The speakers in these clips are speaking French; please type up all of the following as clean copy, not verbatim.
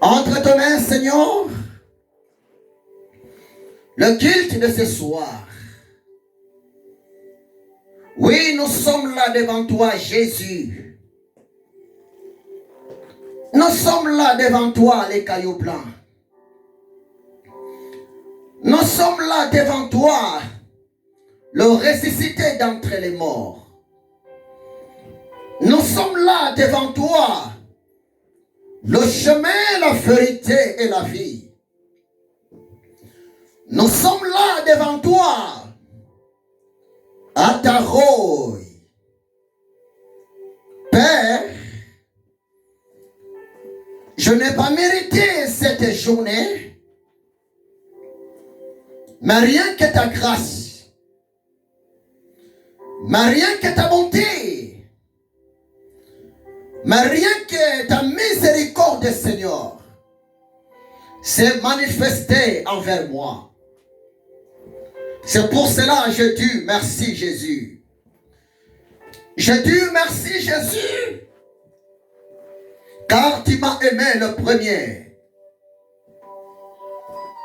Entre tes mains, Seigneur, le culte de ce soir. Oui, nous sommes là devant toi, Jésus. Nous sommes là devant toi, les cailloux blancs. Nous sommes là devant toi, le ressuscité d'entre les morts. Nous sommes là devant toi, le chemin, la vérité et la vie. Nous sommes là devant toi, à ta rôle. Père, je n'ai pas mérité cette journée, mais rien que ta grâce, mais rien que ta bonté, mais rien que ta miséricorde, Seigneur, s'est manifestée envers moi. C'est pour cela que je dis merci Jésus. Je dis merci Jésus, car tu m'as aimé le premier.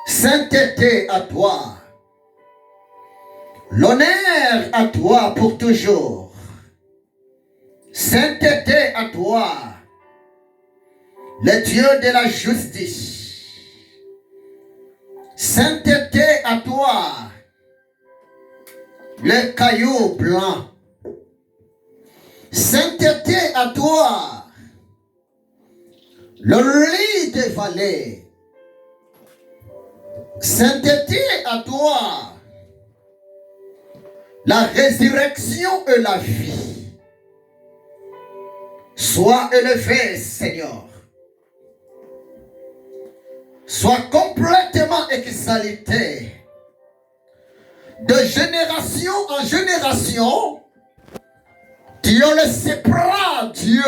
Sainteté à toi. L'honneur à toi pour toujours. Sainteté à toi. Le Dieu de la justice. Sainteté à toi. Le caillou blanc. Sainteté à toi. Le lit des vallées. Sainteté à toi. La résurrection et la vie. Sois élevé, Seigneur. Sois complètement exalté. De génération en génération, Dieu le sépara, Dieu.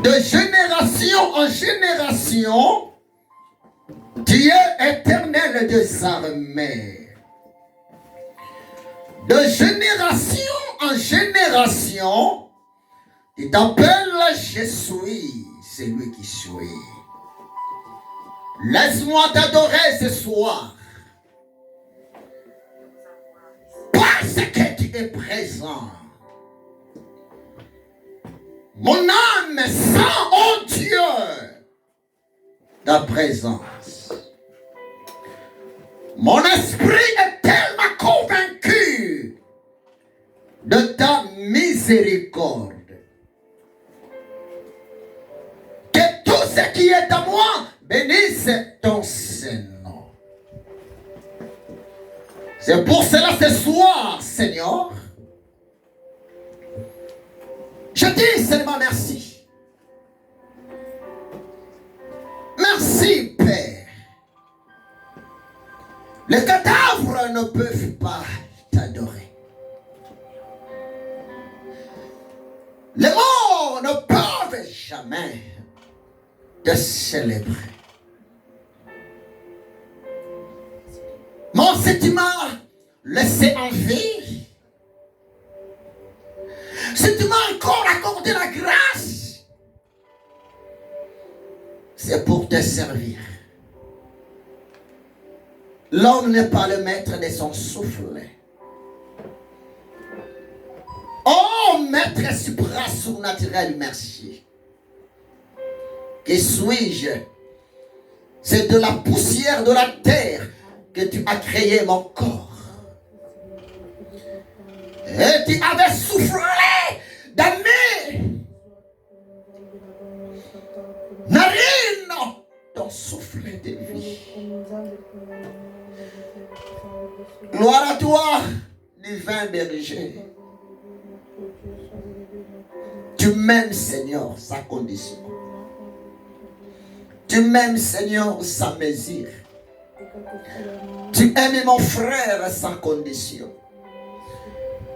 De génération en génération, Dieu éternel des armées. De génération en génération, il t'appelle je suis, c'est lui qui suis. Laisse-moi t'adorer ce soir. Parce que tu es présent. Mon âme sent, oh Dieu, ta présence. Mon esprit est tellement convaincu de ta miséricorde que tout ce qui est à moi bénisse ton Saint-Nom. C'est pour cela ce soir, Seigneur, je dis seulement merci. Merci, Père. Les cadavres ne peuvent pas t'adorer. Les morts ne peuvent jamais te célébrer. Mon si tu m'as laissé en vie, si tu m'as encore accordé la grâce, c'est pour te servir. L'homme n'est pas le maître de son souffle. Oh, maître supra-surnaturel, merci. Qui suis-je? C'est de la poussière de la terre que tu as créé mon corps. Et tu avais soufflé dans mes narines ton souffle de vie. Gloire à toi, divin berger. Tu m'aimes, Seigneur, sans condition. Tu m'aimes, Seigneur, sans mesure. Tu aimes mon frère sans condition.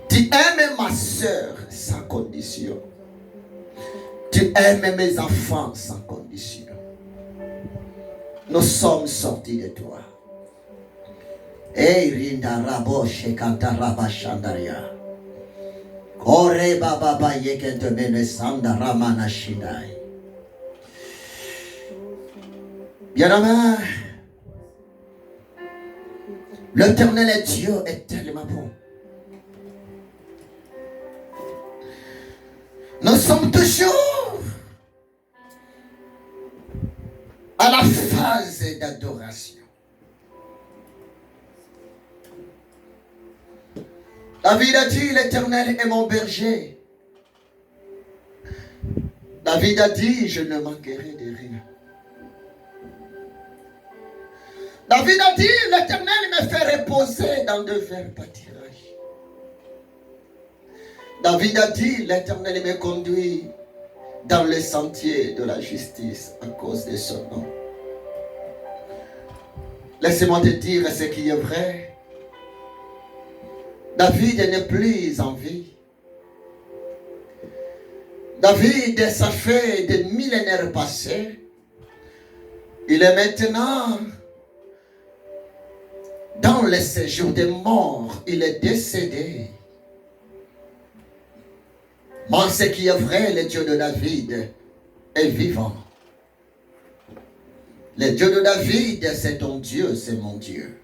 Tu aimes ma soeur sans condition. Tu aimes mes enfants sans condition. Nous sommes sortis de toi. Hey, Rinda Rabo Shekanta Rabashandaria. Kore Baba Yekente Mene Sanda Ramana Shindai. Bien-aimé, l'Éternel est Dieu est tellement bon. Nous sommes toujours à la phase d'adoration. David a dit, l'Éternel est mon berger. David a dit, je ne manquerai de rien. David a dit, l'Éternel me fait reposer dans de verts pâturages. David a dit, l'Éternel me conduit dans les sentiers de la justice à cause de son nom. Laissez-moi te dire ce qui est vrai. David n'est plus en vie. David, ça fait des millénaires passés. Il est maintenant dans le séjour des morts. Il est décédé. Mais ce qui est vrai, le Dieu de David est vivant. Le Dieu de David, c'est ton Dieu, c'est mon Dieu.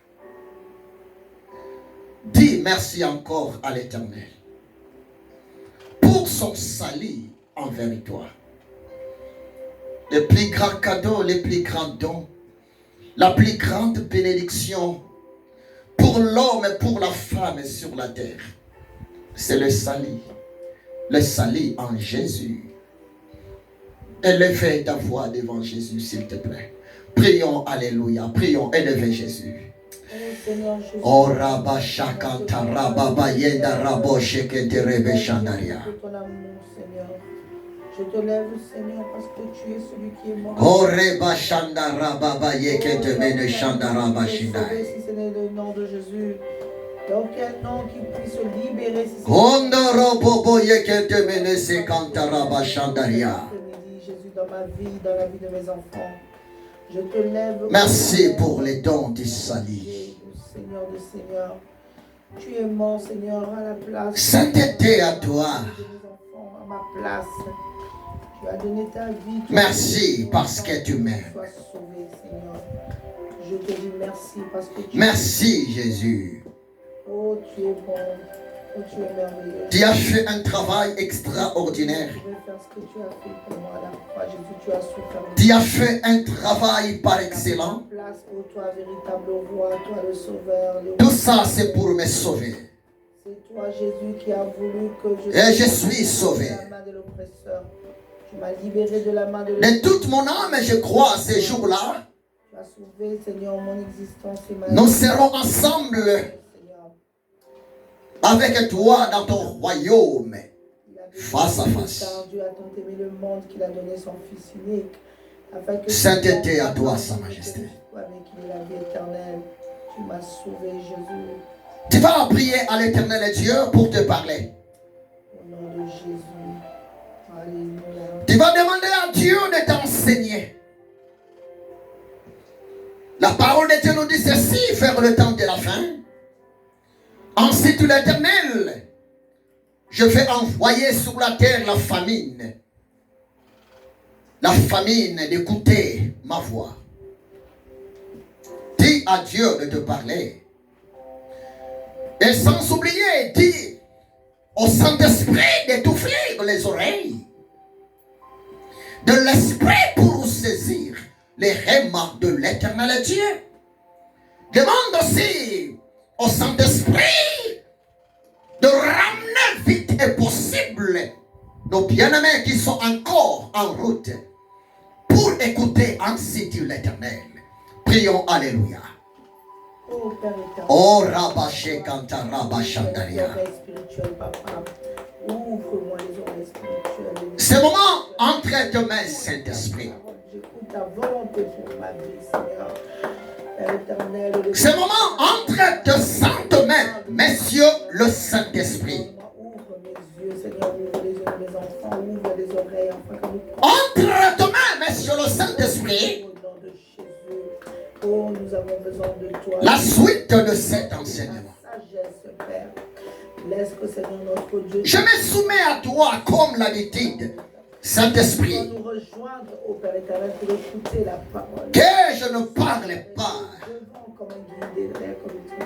Dis merci encore à l'Éternel pour son salut envers toi. Le plus grand cadeau, le plus grand don, la plus grande bénédiction pour l'homme et pour la femme sur la terre, c'est le salut. Le salut en Jésus. Élevez ta voix devant Jésus, s'il te plaît. Prions, alléluia. Prions, élevez Jésus. Oh Rabba Shakanta Rabba Bayenda Rabo Shekete Rebe Shandaria. Je te lève, Seigneur, parce que tu es celui qui est mort. Oh Reba Shanda Rabba Bayekete Mene Shandara Bashindai. Si ce n'est le nom de Jésus, il n'y a aucun nom qui puisse libérer. Si Ondo Robo Boyekete Mene Sekanta Rabba Shandaria. Jésus, dans ma vie, dans la vie de mes enfants, je te lève. Merci pour les dons du salut. Seigneur de Seigneur, tu es mort, Seigneur, à la place. Sainteté à toi. À ma place. Tu as donné ta vie. Merci parce que tu m'aimes. Sois sauvé, Seigneur. Je te dis merci parce que tu merci, Jésus. Oh, tu es bon. Oh, tu es merveilleux. Tu as fait un travail extraordinaire. Je vais faire ce que tu as fait pour moi à la croix, Jésus. Tu as souffert. Tu as fait un travail par excellent. Place pour toi, véritable roi, toi le sauveur. Tout ça, c'est pour me sauver. C'est toi, Jésus, qui a voulu que je et je suis sauvé. De la main de l'oppresseur. Tu m'as libéré de la main de l'oppresseur. De toute mon âme, je crois, ces jours-là, tu as sauvé, Seigneur, mon existence et ma vie. Nous serons ensemble, Seigneur, avec toi dans ton royaume, face à face. Car Dieu a tant aimé le monde qu'il a donné son Fils unique. Afin que sainteté à toi, Sa Majesté. Avec qui est la vie éternelle. Tu m'as sauvé, Jésus. Tu vas prier à l'Éternel Dieu pour te parler. Au nom de Jésus. Alléluia. Tu vas demander à Dieu de t'enseigner. La parole de Dieu nous dit ceci, vers le temps de la fin. Ensuite, l'Éternel, je vais envoyer sur la terre la famine. La famine d'écouter ma voix. Dis à Dieu de te parler. Et sans oublier, dis au Saint-Esprit d'étouffer les oreilles de l'Esprit pour saisir les rémas de l'Éternel Dieu. Demande aussi au Saint-Esprit de ramener vite et possible nos bien-aimés qui sont encore en route pour écouter ainsi dit l'Éternel. Prions, alléluia. Oh Rabaché Kanta Rabachandaria. Ouvre-moi les oreilles spirituelles. Ce moment entre tes mains, Saint-Esprit. J'écoute ta volonté pour ma vie, Seigneur. Ce moment entre tes saintes mains, messieurs, le Saint-Esprit. Ouvre mes yeux, Seigneur, ouvre les yeux de mes enfants, ouvre les oreilles, afin que nous entre tes mains, messieurs, le Saint-Esprit. Oh, nous avons besoin de toi. La suite de cet enseignement. Sagesse, Père. Laisse que Seigneur notre Dieu. Je me soumets à toi comme l'habitude. Saint-Esprit, nous rejoindre au Père éternel pour écouter la parole. que je ne parle pas.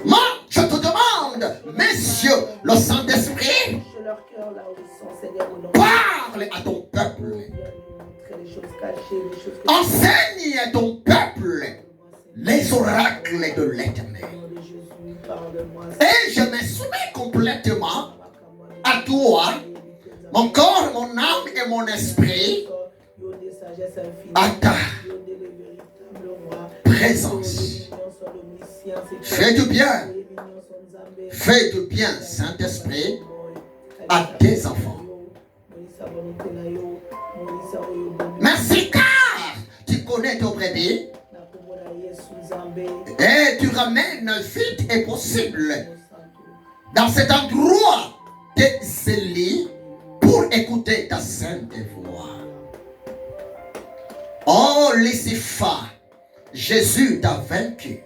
Moi, je te demande, messieurs, le Saint-Esprit, parle à ton peuple. Enseigne à ton peuple les oracles de l'Éternel. Et je me soumets complètement à toi, mon corps, mon âme et mon esprit, à ta présence. Fais du bien. Fais du bien, Saint-Esprit, à tes enfants. Merci car tu connais ton brebis et tu ramènes vite et possible dans cet endroit tes élus pour écouter ta sainte voix. Oh Lucifer, Jésus t'a vaincu.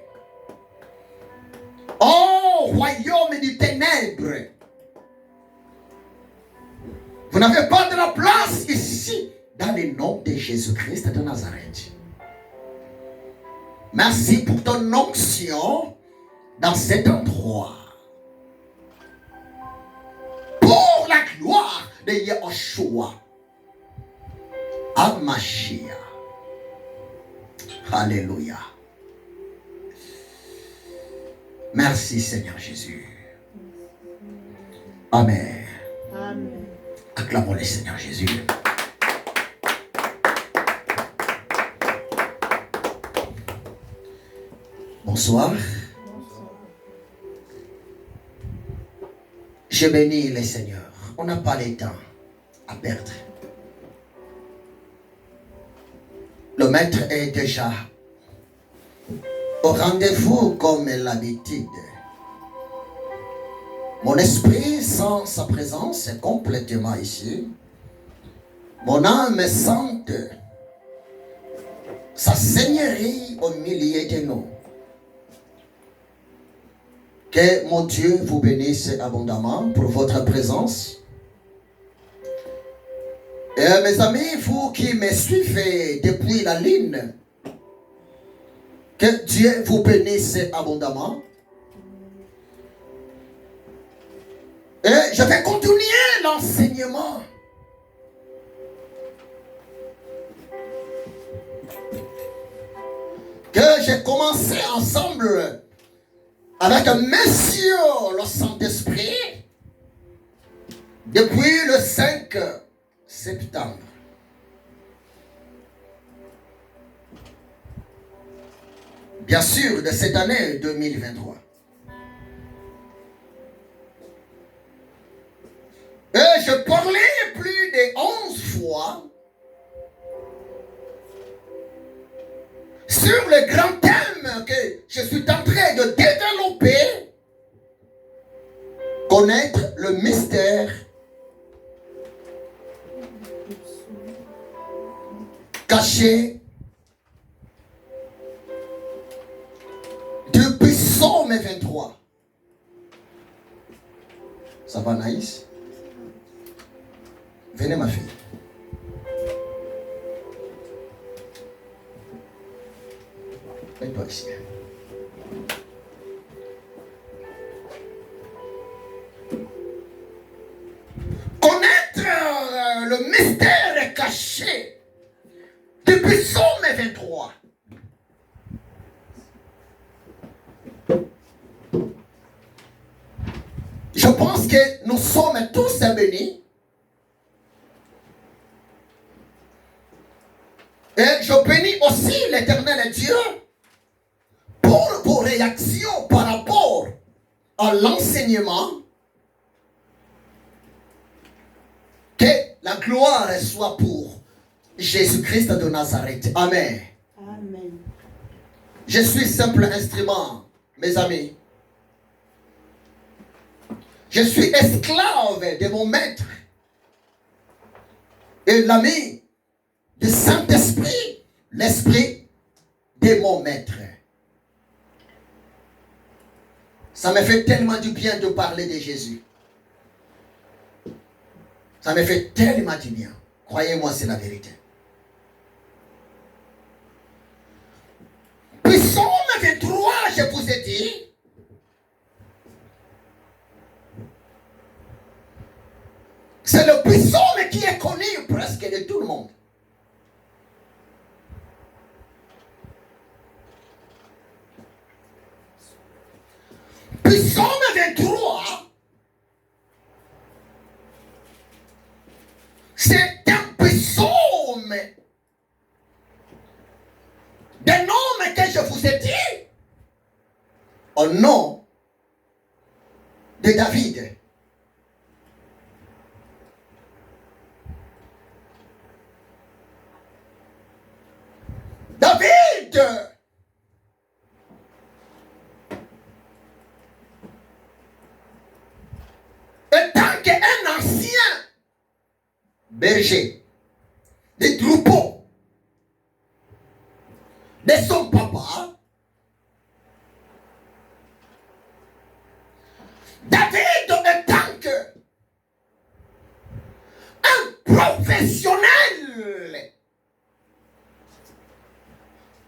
Oh royaume du ténèbre, vous n'avez pas de la place ici dans le nom de Jésus-Christ de Nazareth. Merci pour ton onction dans cet endroit. Pour la gloire de Yahushua. Amashia. Alléluia. Merci Seigneur Jésus. Amen. Amen. Acclamons le Seigneur Jésus. Bonsoir. Je bénis le Seigneur. On n'a pas le temps à perdre. Le maître est déjà au rendez-vous comme l'habitude. Mon esprit sans sa présence est complètement ici. Mon âme sente sa seigneurie au milieu de nous. Que mon Dieu vous bénisse abondamment pour votre présence. Et mes amis, vous qui me suivez depuis la ligne, que Dieu vous bénisse abondamment. Et je vais continuer l'enseignement. Que j'ai commencé ensemble avec Monsieur le Saint-Esprit depuis le 5 septembre. Bien sûr, de cette année 2023. Et je parlais plus de 11 fois sur le grand thème que je suis en train de développer, connaître le mystère caché du psaume 23. Ça va Naïs? Venez ma fille. Mets-toi ici. Connaître le mystère caché du psaume 23. Je pense que nous sommes tous bénis. Et je bénis aussi l'Éternel Dieu pour vos réactions par rapport à l'enseignement. Que la gloire soit pour Jésus-Christ de Nazareth. Amen. Amen. Je suis simple instrument, mes amis. Je suis esclave de mon maître et l'ami du Saint-Esprit, l'esprit de mon maître. Ça me fait tellement du bien de parler de Jésus. Ça me fait tellement du bien. Croyez-moi, c'est la vérité. Psaume 23, je vous ai dit, c'est le psaume qui est connu presque de tout le monde. Psaume 23, c'est un psaume des noms que je vous ai dit au nom de David. David étant qu'un ancien berger des troupeaux de son papa, David étant que un professionnel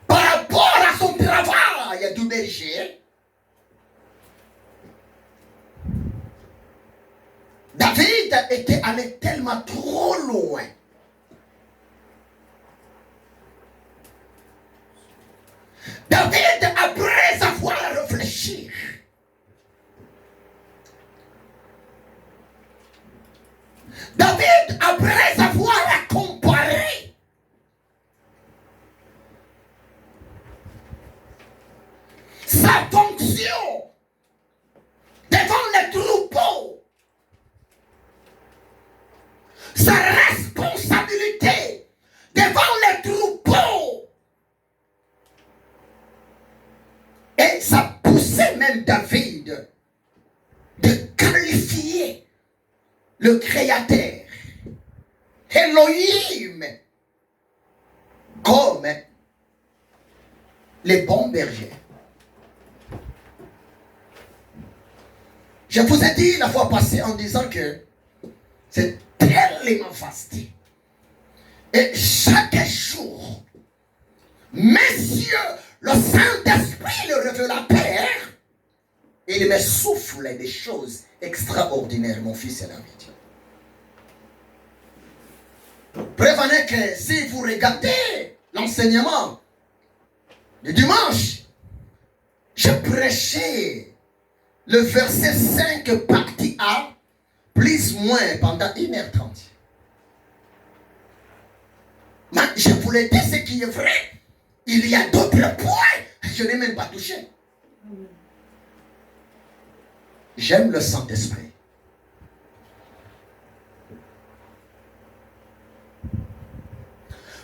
par rapport à son travail du berger, David était allé tellement trop loin. David, après avoir réfléchi, David, après avoir comparé sa fonction devant les troupeaux, sa responsabilité devant les troupeaux, et ça poussait même David de qualifier le Créateur, Elohim, comme les bons bergers. Je vous ai dit la fois passée en disant que c'est tellement vaste. Et chaque jour, messieurs, le Saint-Esprit, le révélateur, il me souffle des choses extraordinaires, mon fils et l'ami. Prévenez que si vous regardez l'enseignement du dimanche, je prêchais le verset 5 partie A, plus moins pendant 1h30. Mais je voulais dire ce qui est vrai. Il y a d'autres points, je n'ai même pas touché. J'aime le Saint-Esprit.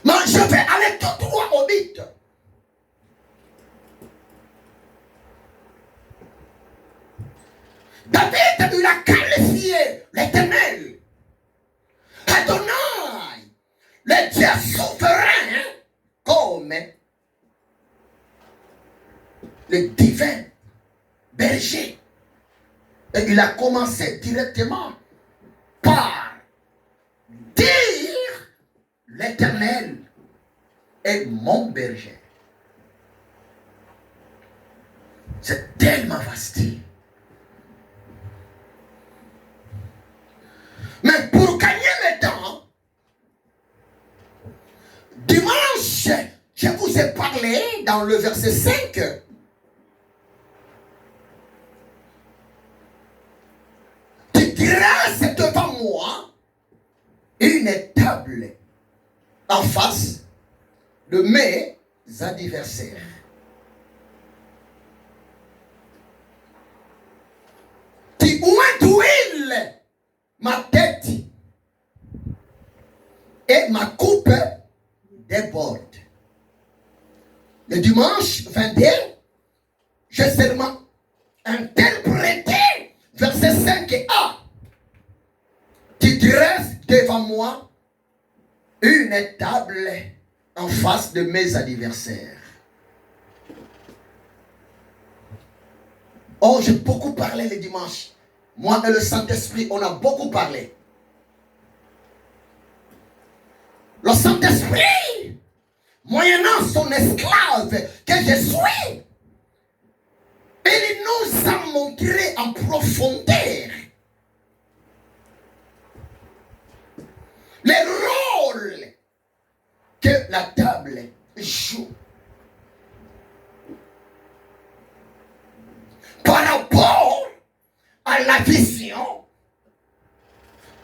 Mais je vais aller tout droit au but. David, il a qualifié l'Éternel, Adonai, le Dieu souverain, comme le divin berger. Et il a commencé directement par dire l'Éternel est mon berger. C'est tellement vaste. Mais pour gagner le temps, dimanche, je vous ai parlé dans le verset 5. Tu dresses devant moi une table en face de mes adversaires. Tu oins d'huile ma tête et ma coupe déborde. Le dimanche 21, j'ai seulement interprété verset 5a. Tu dresses devant moi une table en face de mes adversaires. Oh, j'ai beaucoup parlé le dimanche. Moi et le Saint-Esprit, on a beaucoup parlé. Saint-Esprit, moyennant son esclave que je suis, il nous a montré en profondeur les rôles que la table joue par rapport à la vision,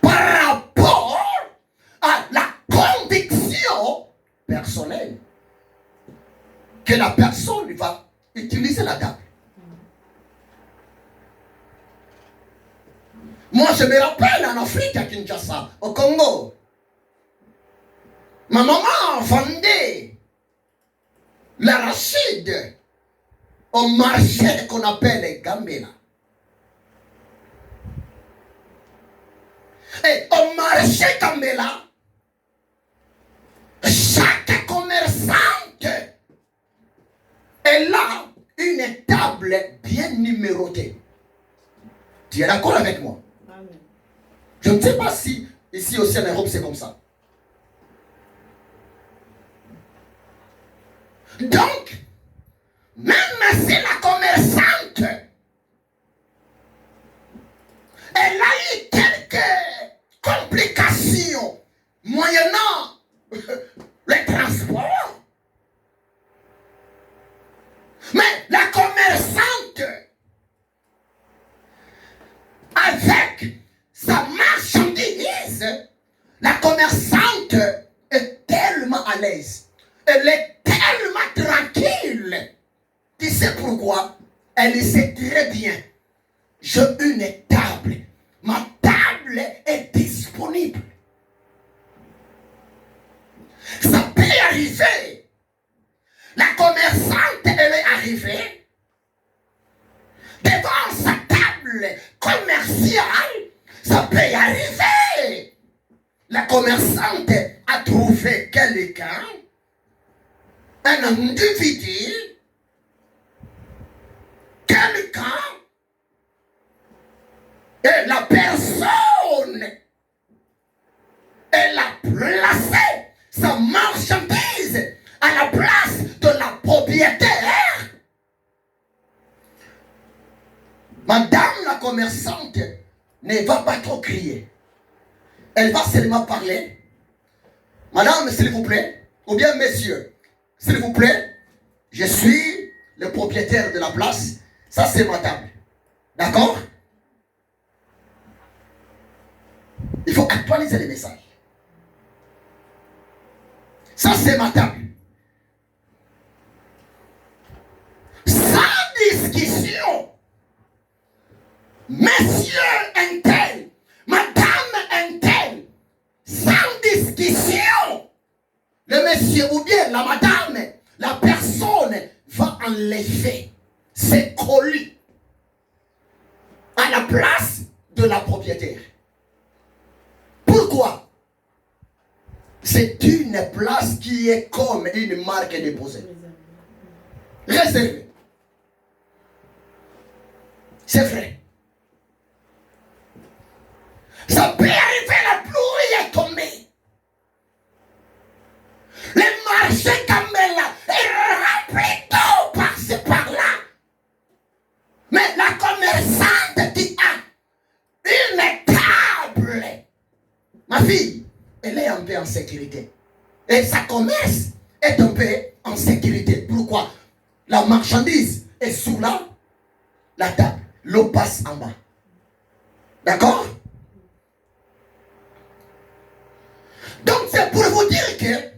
par rapport à la conviction personnelle que la personne va utiliser la table. Moi, je me rappelle en Afrique, à Kinshasa, au Congo, ma maman vendait l'arachide au marché qu'on appelle Gambela. Et au marché Gambela, chaque commerçante elle a une table bien numérotée. Tu es d'accord avec moi? Amen. Je ne sais pas si ici aussi en Europe c'est comme ça. Donc, même si la commerçante elle a eu quelques complications moyennant le transport, mais la commerçante avec sa marchandise, la commerçante est tellement à l'aise, elle est tellement tranquille. Tu sais pourquoi? Elle sait très bien. J'ai une table. Ma table est disponible. Ça peut arriver. La commerçante, elle est arrivée devant sa table commerciale. Ça peut arriver. La commerçante a trouvé quelqu'un, un individu, quelqu'un, et la personne, elle a placé sa marchandise à la place de la propriétaire. Madame la commerçante ne va pas trop crier. Elle va seulement parler. Madame, s'il vous plaît, ou bien messieurs, s'il vous plaît, je suis le propriétaire de la place. Ça, c'est ma table. D'accord? Il faut actualiser les messages. Ça, c'est ma table. Sans discussion, messieurs un tel, madame un tel, sans discussion, le monsieur ou bien la madame, la personne va enlever ses colis à la place de la propriétaire. Pourquoi? C'est une place qui est comme une marque déposée. Réservée. C'est vrai. Ça peut arriver, la pluie est tombée. Le marché Gambela est rempli d'eau par-ci par-là. Mais la commerçante qui a une table, ma fille, elle est un peu en sécurité. Et sa commerce est un peu en sécurité. Pourquoi? La marchandise est sous la table. L'eau passe en bas. D'accord? Donc c'est pour vous dire que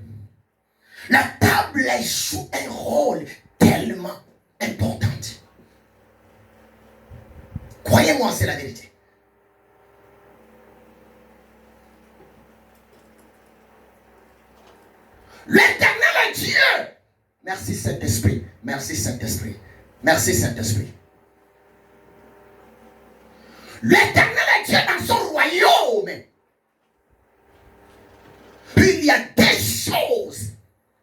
la table joue un rôle tellement important. Croyez-moi, c'est la vérité. L'Éternel est Dieu. Merci Saint-Esprit. Merci Saint-Esprit. Merci Saint-Esprit. L'Éternel est Dieu dans son royaume. Il y a des choses.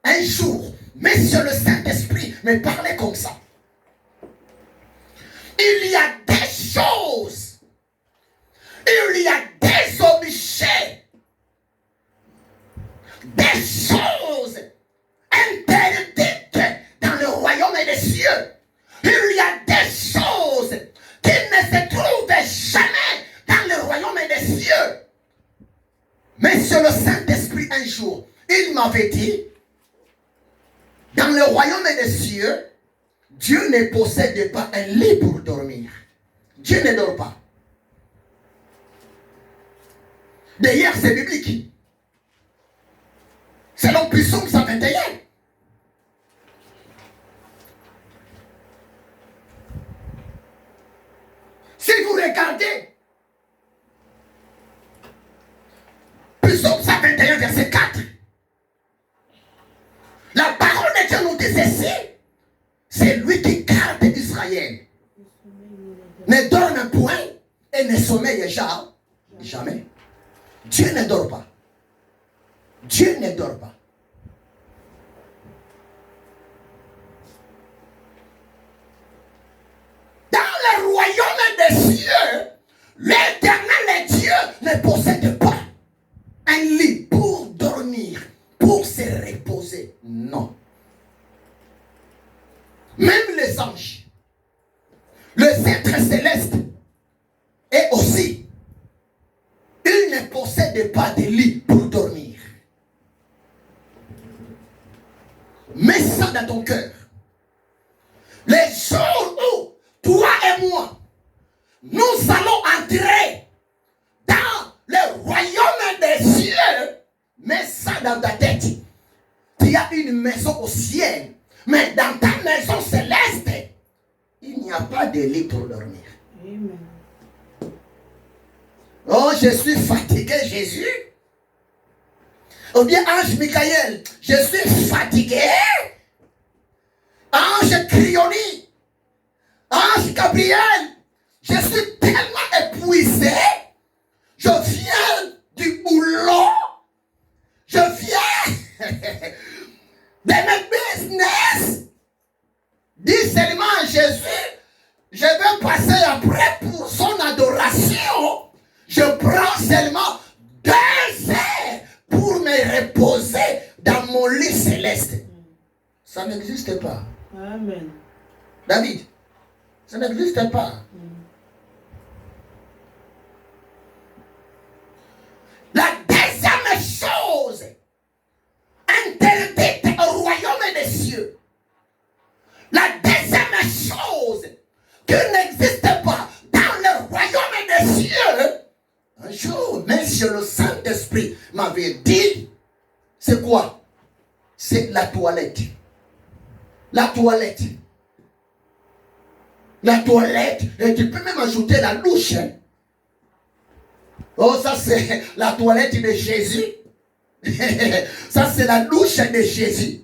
Un jour, Monsieur le Saint-Esprit me parlait comme ça. Il y a des choses. Il y a des objets. Des choses cieux, il y a des choses qui ne se trouvent jamais dans le royaume des cieux. Mais sur le Saint-Esprit un jour, il m'avait dit, dans le royaume des cieux, Dieu ne possède pas un lit pour dormir. Dieu ne dort pas. D'ailleurs, c'est biblique. Selon Psaume 121. Si vous regardez Psaume 121, verset 4, la parole de Dieu nous dit ceci, c'est lui qui garde Israël. Ne dorme point et ne sommeille jamais. Dieu ne dort pas. Dieu ne dort pas. Dans le royaume des cieux, l'Éternel Dieu ne possède pas un lit pour dormir, pour se reposer. Non. Même les anges, les êtres célestes, et aussi, ils ne possèdent pas de lit pour dormir. Mets ça dans ton cœur. Les jours où toi et moi, nous allons entrer dans le royaume des cieux, mets ça dans ta tête. Tu as une maison au ciel, mais dans ta maison céleste, il n'y a pas de lit pour dormir. Amen. Oh, je suis fatigué, Jésus. Ou bien ange Michael, je suis fatigué. Ange Crioni, ange Gabriel, je suis tellement épuisé. Je viens du boulot. Je viens de mes business. Dis seulement à Jésus, je vais passer après pour son adoration. Je prends seulement 2 heures pour me reposer dans mon lit céleste. Ça n'existe pas. Amen. David, ça n'existe pas. La deuxième chose interdite au royaume des cieux, la deuxième chose qui n'existe pas dans le royaume des cieux, un jour, même si le Saint-Esprit m'avait dit, c'est quoi? C'est la toilette. La toilette. La toilette, et tu peux même ajouter la douche. Hein? Oh, ça c'est la toilette de Jésus. Ça c'est la douche de Jésus.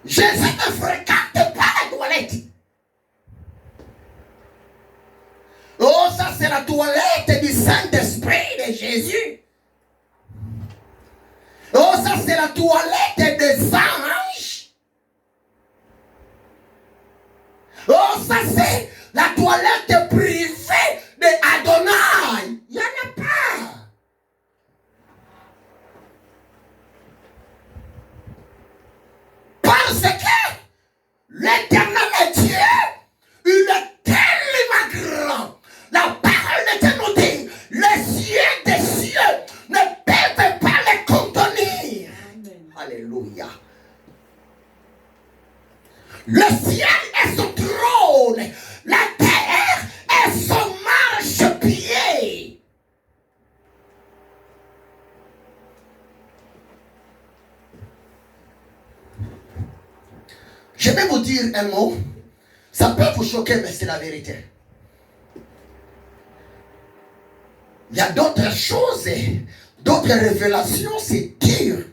Jésus ne fréquente pas la toilette. Oh, ça c'est la toilette du Saint-Esprit de Jésus. Oh, ça c'est la toilette des anges. Oh, ça c'est la toilette privée de Adonai. Il n'y en a pas. Parce que l'Éternel Dieu, il est tellement grand. La parole de Dieu nous dit, les cieux des cieux ne peuvent pas les contenir. Amen. Alléluia. Le ciel est son trône, la terre est son marchepied. Je vais vous dire un mot, ça peut vous choquer, mais c'est la vérité. Il y a d'autres choses, d'autres révélations, c'est dur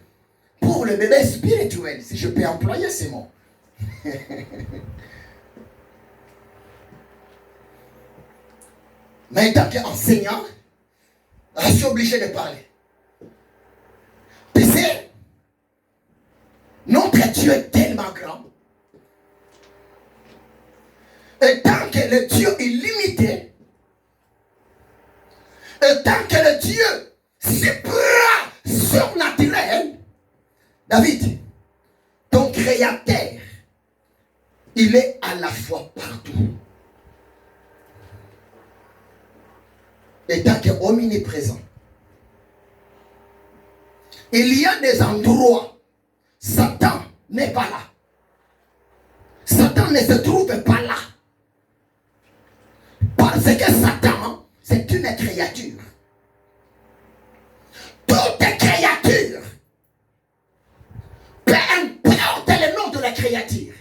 pour le bébé spirituel, si je peux employer ces mots. Mais en tant qu'enseignant, je suis obligé de parler. Tu sais, notre Dieu est tellement grand. Et tant que le Dieu est limité, et tant que le Dieu supra David, ton créateur, il est à la fois partout. Et tant qu'il est omniprésent. Il y a des endroits, Satan n'est pas là. Satan ne se trouve pas là. Parce que Satan, c'est une créature. Toute créature, peu importe le nom de la créature,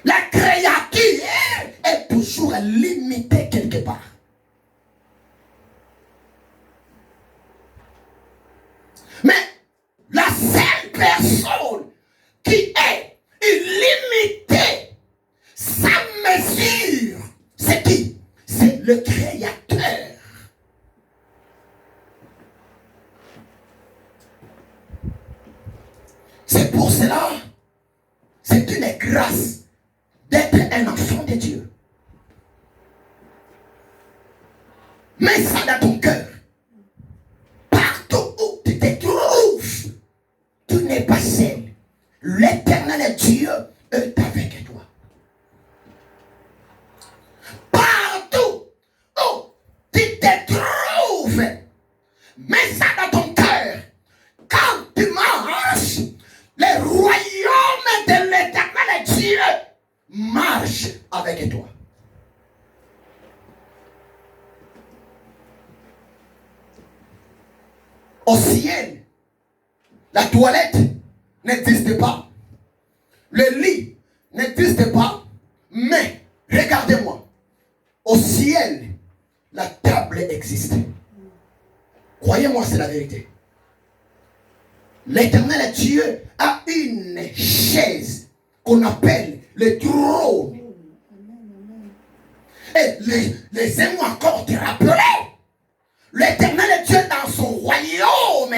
la créature est toujours limitée quelque part. Mais la seule personne qui est illimitée, sans mesure, c'est qui? C'est le Créateur. C'est pour cela, c'est une grâce d'être un enfant de Dieu. Mets ça dans ton cœur. Partout où tu te trouves, tu n'es pas seul. L'Éternel Dieu est avec toi. Partout où tu te trouves, mets ça dans ton cœur. Quand tu marches, le royaume de l'Éternel Dieu marche avec toi. Au ciel, la toilette n'existe pas. Le lit n'existe pas. Mais, regardez-moi. Au ciel, la table existe. Croyez-moi, c'est la vérité. L'Éternel Dieu a une chaise qu'on appelle le trône. Et laissez-moi encore te rappeler. L'Éternel Dieu dans son royaume,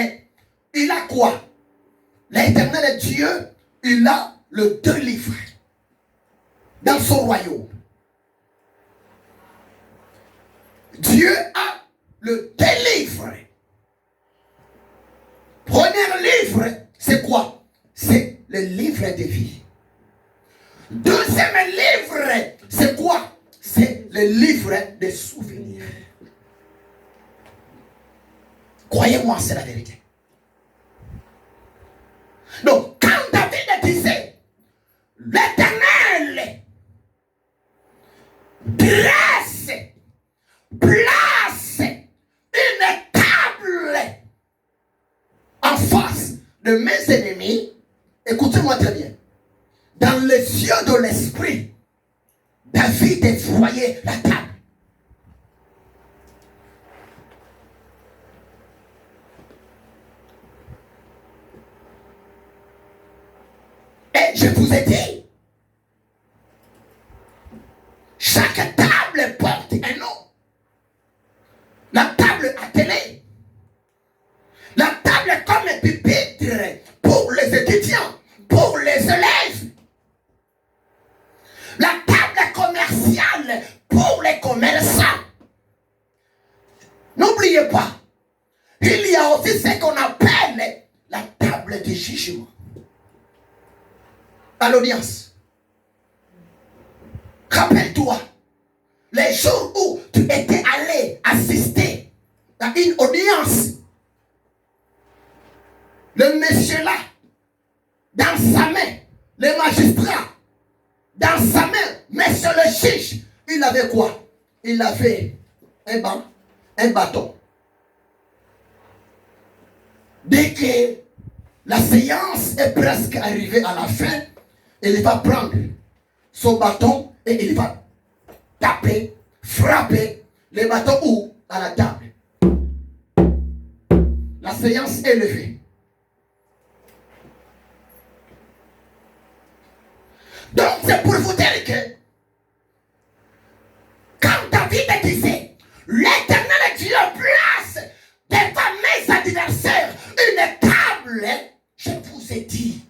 il a quoi? L'Éternel Dieu, il a le délivre dans son royaume. Dieu a le délivre. Premier livre, c'est quoi? C'est le livre de vie. Deuxième livre, c'est quoi? C'est le livre des souvenirs. Croyez-moi, c'est la vérité. Donc, quand David disait, l'Éternel place une table en face de mes ennemis, écoutez-moi très bien. Dans les yeux de l'esprit, David voyait la table. Et je vous ai dit, chaque table porte un nom. La table à télé, la table comme un pupitre pour les étudiants, pour les élèves, la table commerciale pour les commerçants. N'oubliez pas, il y a aussi ce qu'on appelle la table de jugement. À l'audience. Rappelle-toi, les jours où tu étais allé assister à une audience, le monsieur là, dans sa main, le magistrat, dans sa main, monsieur le juge, il avait quoi? Il avait un banc, un bâton. Dès que la séance est presque arrivée à la fin, il va prendre son bâton et il va taper, frapper les bâtons où? À la table. La séance est levée. Donc c'est pour vous dire que quand David disait, l'Éternel Dieu place devant mes adversaires une table, je vous ai dit,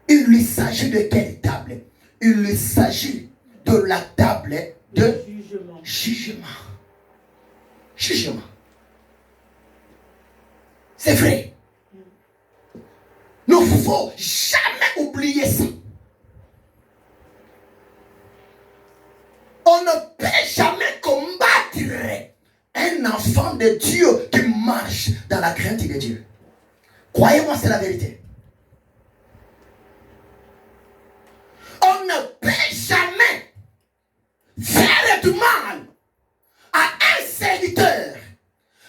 il lui s'agit de quelle table? Il lui s'agit de la table de jugement. Jugement. C'est vrai. faut jamais oublier ça. On ne peut jamais combattre un enfant de Dieu qui marche dans la crainte de Dieu. Croyez-moi, c'est la vérité. On ne peut jamais faire du mal à un serviteur,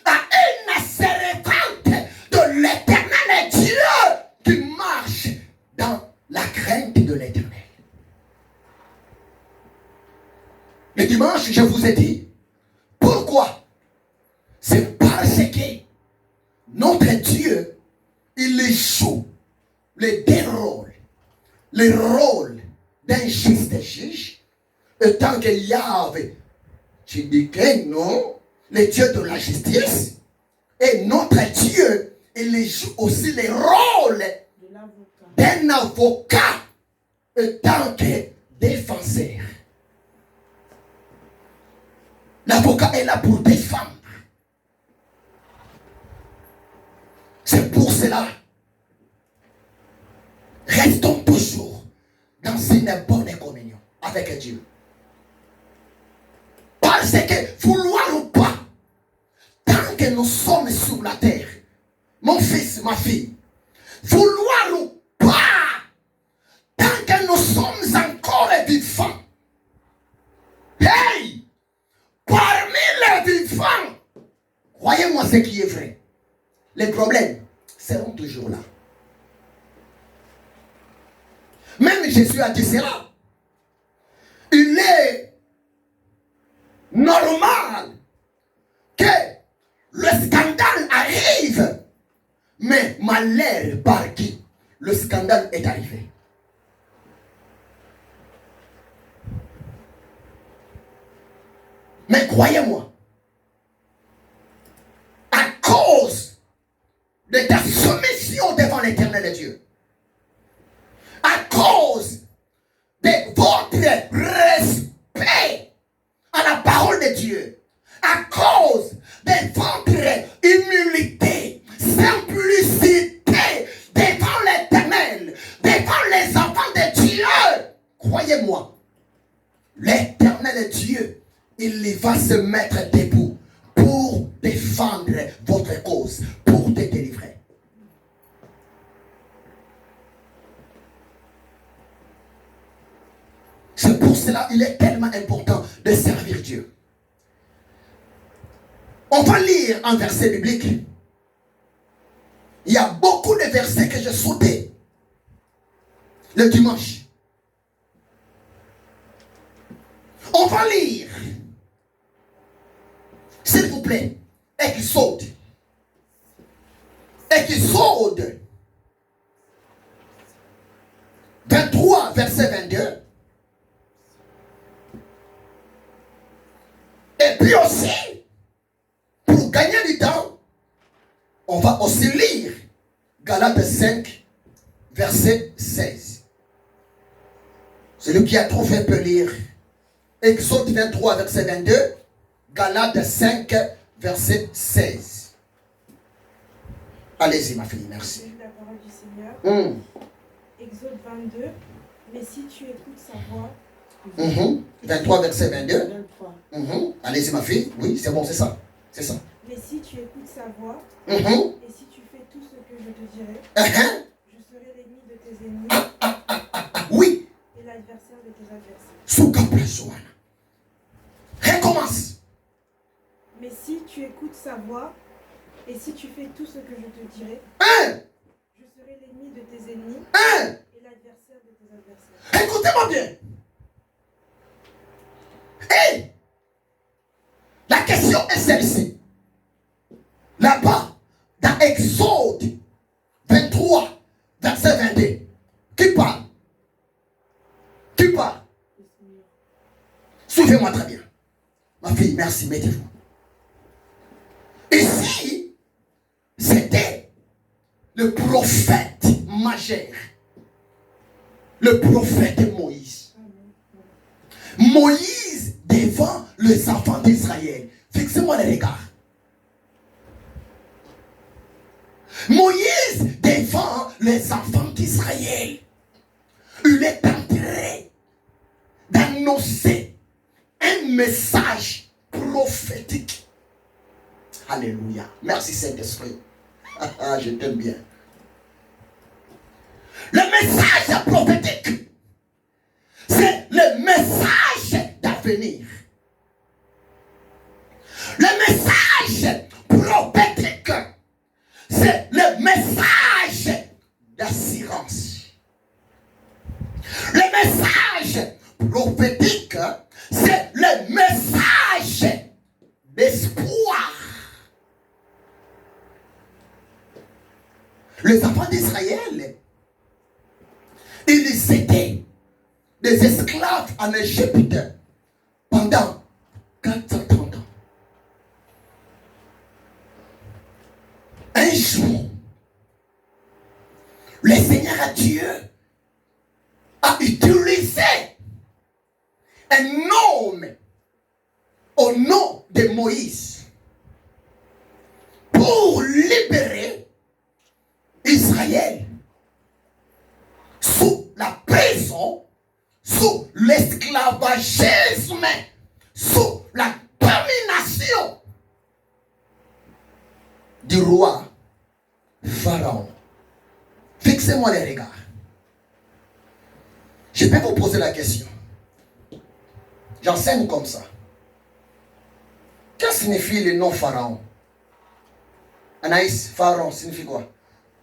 à une servante de l'Éternel Dieu qui marche dans la crainte de l'Éternel. Le dimanche, je vous ai dit, pourquoi? C'est parce que notre Dieu, il joue les deux rôles. Le rôle d'un juste juge, et tant que Yahvé, tu dis que non, le Dieu de la justice, et notre Dieu, il joue aussi le rôle d'un avocat, et tant que défenseur. L'avocat est là pour défendre. C'est pour cela. Restons toujours dans une bonne communion avec Dieu. Parce que, vouloir ou pas, tant que nous sommes sur la terre, mon fils, ma fille, vouloir ou pas, tant que nous sommes encore vivants, hey! Parmi les vivants, croyez-moi ce qui est vrai, les problèmes seront toujours là. Même Jésus a dit cela. Il est normal que le scandale arrive, mais malheur par qui le scandale est arrivé. Mais croyez-moi, à cause de ta soumission devant l'Éternel Dieu, à cause de votre respect à la parole de Dieu, à cause de votre humilité, simplicité devant l'Éternel, devant les enfants de Dieu, croyez-moi, l'Éternel Dieu, il va se mettre debout pour défendre votre cause, pour te délivrer. C'est pour cela qu'il est tellement important de servir Dieu. On va lire un verset biblique. Il y a beaucoup de versets que je sautais le dimanche. On va lire, s'il vous plaît, Exode. Exode 23, verset 22. Et puis aussi, pour gagner du temps, on va aussi lire Galates 5, verset 16. Celui qui a trouvé peut lire Exode 23, verset 22, Galates 5, verset 16. Allez-y, ma fille, merci. La parole du Seigneur. Exode 22, mais si tu écoutes sa voix. 23, verset 22. Allez-y, ma fille. Oui, c'est bon, c'est ça. C'est ça. Mais si tu écoutes sa voix, et si tu fais tout ce que je te dirai, je serai l'ennemi de tes ennemis. Oui. Et l'adversaire de tes adversaires. Sous-Caplazoana. Recommence. Mais si tu écoutes sa voix, et si tu fais tout ce que je te dirai, je serai l'ennemi de tes ennemis. Et l'adversaire de tes adversaires. Écoutez-moi bien. Hey! La question est celle-ci. Là-bas, dans Exode 23, verset 22, qui parle? Qui parle? Suivez-moi très bien. Ma fille, merci, mettez-vous. Ici, c'était le prophète majeur, le prophète Moïse. Moïse devant les enfants d'Israël. Fixez-moi les regards. Moïse devant les enfants d'Israël, il est en train d'annoncer un message prophétique. Alléluia. Merci Saint-Esprit. Je t'aime bien. Le message prophétique, c'est le message d'avenir. Le message prophétique, c'est le message d'assurance. Le message prophétique, c'est le message d'espoir. Les enfants d'Israël, ils étaient des esclaves en Égypte pendant 430 ans. Un jour, le Seigneur Dieu a utilisé un homme au nom de Moïse pour libérer Israël sous la prison, sous l'esclavagisme, sous la domination du roi Pharaon. Fixez-moi les regards. Je peux vous poser la question. J'enseigne comme ça. Que signifie le nom Pharaon? Anaïs, Pharaon signifie quoi?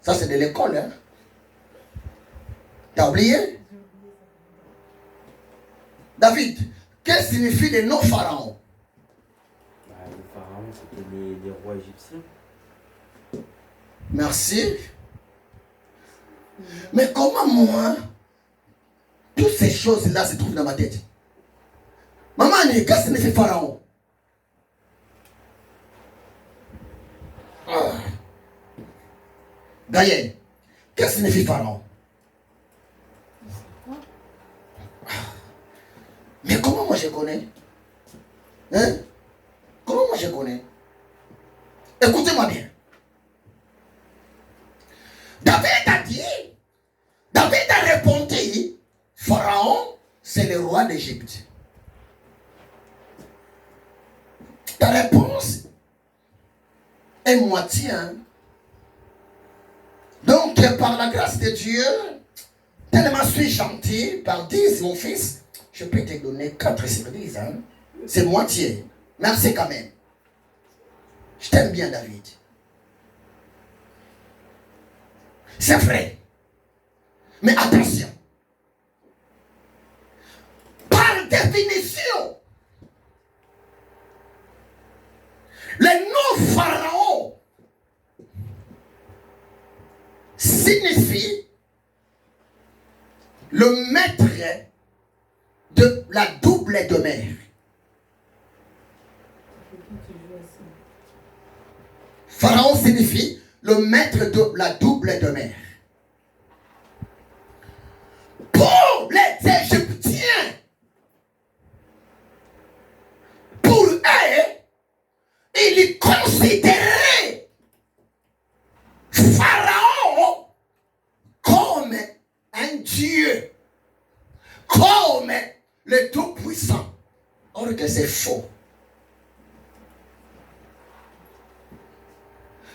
Ça c'est de l'école, hein? T'as oublié? David, que signifie le nom Pharaon? Le Pharaon, c'était les rois égyptiens. Merci. Mais comment moi, toutes ces choses-là se trouvent dans ma tête? Maman, qu'est-ce que signifie Pharaon? Gaël, qu'est-ce que signifie Pharaon? Mais comment moi je connais? Hein? Comment moi je connais? Écoutez-moi bien. David a répondu, Pharaon, c'est le roi d'Égypte. Ta réponse est moitié. Hein? Donc, par la grâce de Dieu, tellement je suis gentil, par 10, mon fils, je peux te donner 4 sur 10. Hein? C'est moitié. Merci quand même. Je t'aime bien, David. C'est vrai. Mais attention. Par définition, le nom Pharaon signifie le maître de la double demeure. Pharaon signifie le maître de la double demeure. Pour les Égyptiens, pour eux, ils considéraient Pharaon comme un dieu, comme le Tout-Puissant. Or que c'est faux.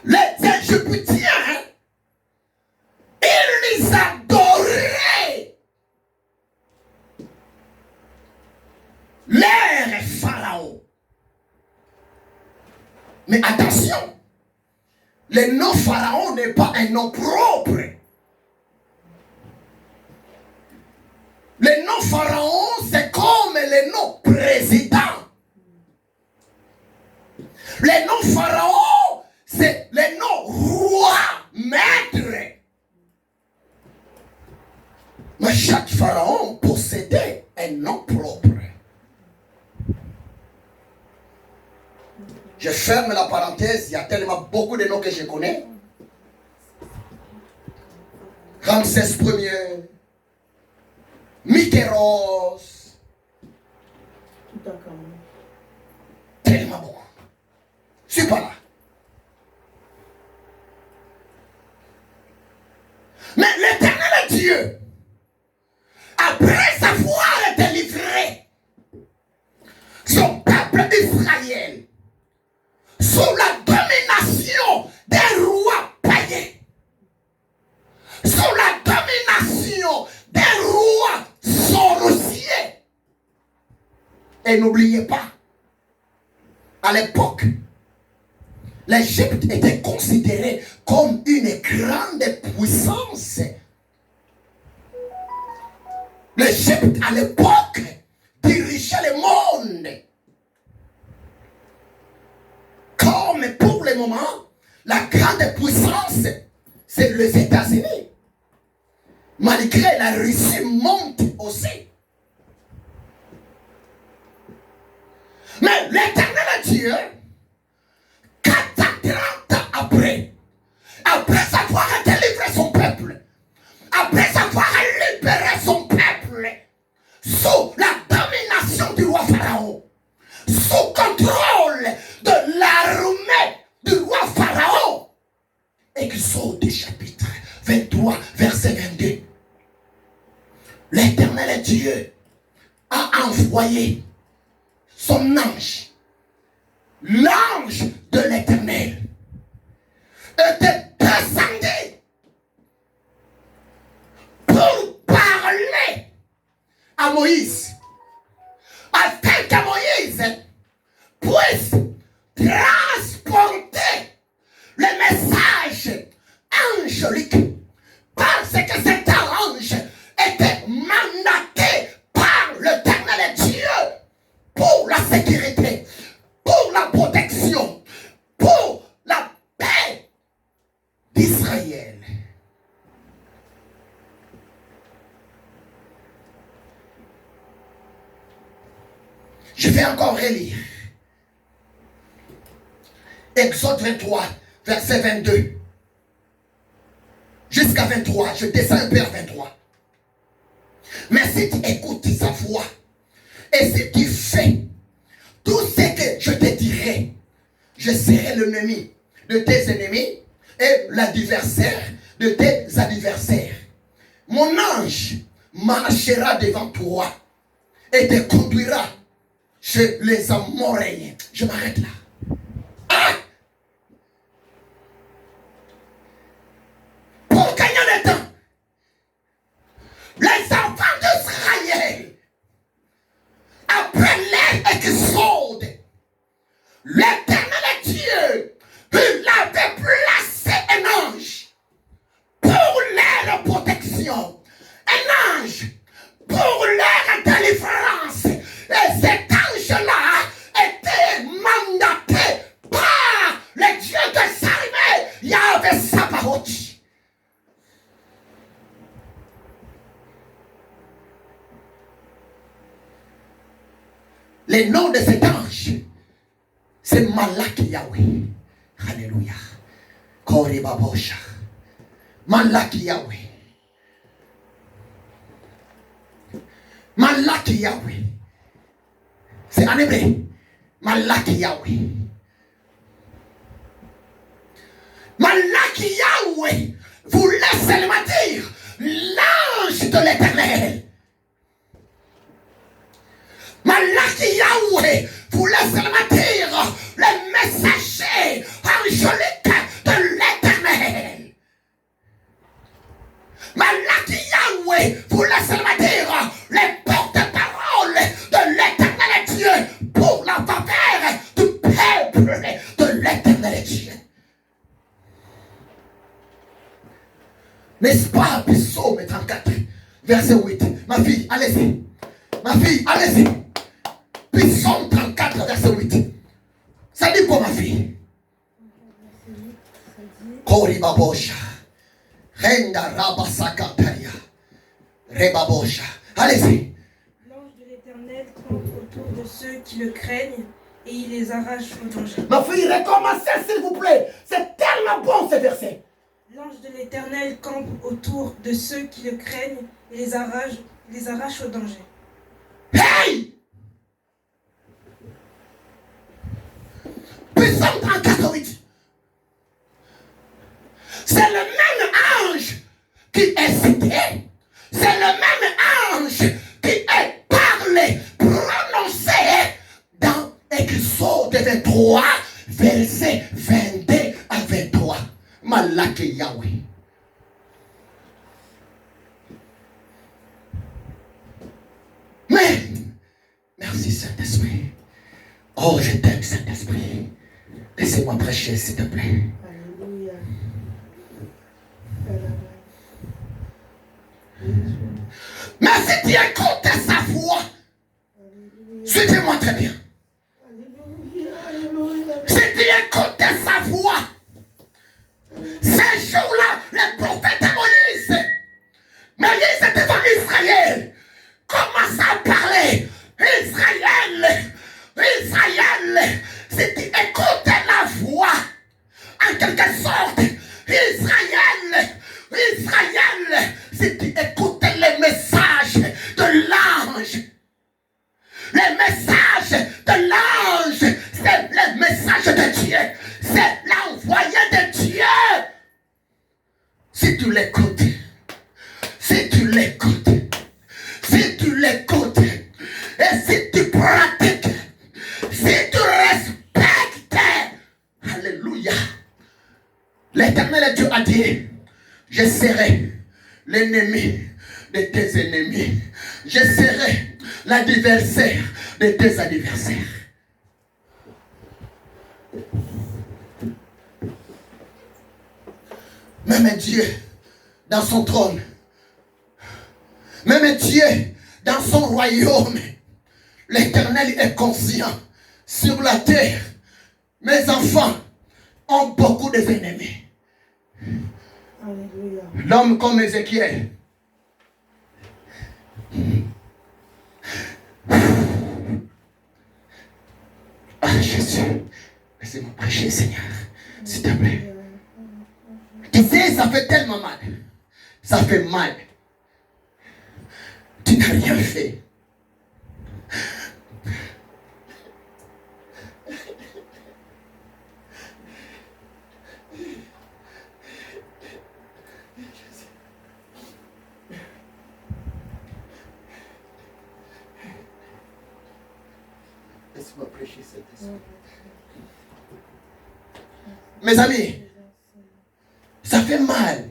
Les Égyptiens, ils les adoraient. Leur Pharaon. Mais attention, le nom Pharaon n'est pas un nom propre. Le nom Pharaon, c'est comme le nom président. Le nom Pharaon, c'est le nom roi, maître. Mais chaque pharaon possédait un nom propre. Je ferme la parenthèse, il y a tellement beaucoup de noms que je connais. Ramsès Ier, Mikéros, tellement beaucoup. Je ne suis pas là. Mais l'Éternel Dieu, après avoir délivré son peuple Israël sous la domination des rois païens, sous la domination des rois sorciers. Et n'oubliez pas, à l'époque, l'Égypte était considérée comme une grande puissance. L'Égypte, à l'époque, dirigeait le monde. Comme pour le moment, la grande puissance, c'est les États-Unis. Malgré la Russie monte aussi. Mais l'Éternel Dieu, 430 ans après avoir délivré son peuple, après avoir libéré son peuple, sous la domination du roi Pharaon, sous contrôle de l'armée du roi Pharaon, Exode chapitre 23, verset 22, l'Éternel Dieu a envoyé son ange, l'ange de l'Éternel, était descendu pour parler à Moïse, afin que Moïse puisse transporter le message angélique, parce que cet ange était mandaté par l'Éternel Dieu pour la sécurité, pour la protection, pour la paix d'Israël. Je vais encore relire. Exode 23, verset 22. Jusqu'à 23. Je descends un peu à 23. Mais si tu écoutes sa voix, et si tu fais tout ce que je te dirai, je serai l'ennemi de tes ennemis et l'adversaire de tes adversaires. Mon ange marchera devant toi et te conduira chez les Amoréens. Je m'arrête là. Ah! Pour gagner le temps, les enfants d'Israël, après l'exode, l'Éternel Dieu, il avait placé un ange pour leur protection, un ange pour leur délivrance. Et cet ange-là était mandaté par le Dieu des armées, Yahvé Sabaoth. Le nom de cet ange, c'est Malak Yahweh. Alléluia. Koribabosha. Malak Yahweh. Malak Yahweh. C'est en hébreu. Malak Yahweh. Malak Yahweh voulait seulement dire l'ange de l'Éternel. Malak Yahweh voulait seulement dire le messager angélique de l'Éternel. Malak Yahweh voulait seulement dire les porte-parole de l'Éternel Dieu pour la faveur du peuple de l'Éternel Dieu. N'est-ce pas, Psaume 34, verset 8. Ma fille, allez-y. Ma fille, allez-y. Psaume 34, verset 8. Ça dit quoi, ma fille? Koribabosha. Renda rabasakataria. Rebabosha. Allez-y. L'ange de l'Éternel campe autour de ceux qui le craignent et il les arrache au danger. Ma fille, recommencez s'il vous plaît. C'est tellement bon ce verset. L'ange de l'Éternel campe autour de ceux qui le craignent et les arrache au danger. Hey! Psaume 34, 8. C'est le même ange qui est cité, c'est le même ange qui est parlé, prononcé dans Exode 23, verset 22 à 23. Malaki Yahweh. Mais, merci Saint-Esprit. Oh, je t'aime Saint-Esprit. Laissez-moi prêcher, s'il te plaît. Alléluia. Mais si tu écoutes sa voix, suivez-moi très bien. Si tu écoutes sa voix, ces jours-là, les prophètes de Moïse, Moïse devant Israël, commence à parler. Israël, Israël, si tu écoutes la voix, en quelque sorte, Israël, Israël, si tu écoutes les messages de l'ange, les messages de l'ange, c'est le message de Dieu, c'est l'envoyé de Dieu. Si tu l'écoutes, si tu l'écoutes, si tu l'écoutes, et si tu pratiques, si tu respectes, alléluia. L'Éternel Dieu a dit, je serai l'ennemi de tes ennemis. Je serai l'adversaire de tes adversaires. Même Dieu dans son trône, même Dieu dans son royaume, l'Éternel est conscient. Sur la terre, mes enfants ont beaucoup d'ennemis. Alléluia. L'homme comme Ézéchiel. Ah Jésus, laissez-moi prêcher Seigneur, s'il te plaît. Tu sais, ça fait tellement mal. Ça fait mal. Tu n'as rien fait. Laisse-moi prêcher cet esprit. Mes amis, ça fait mal.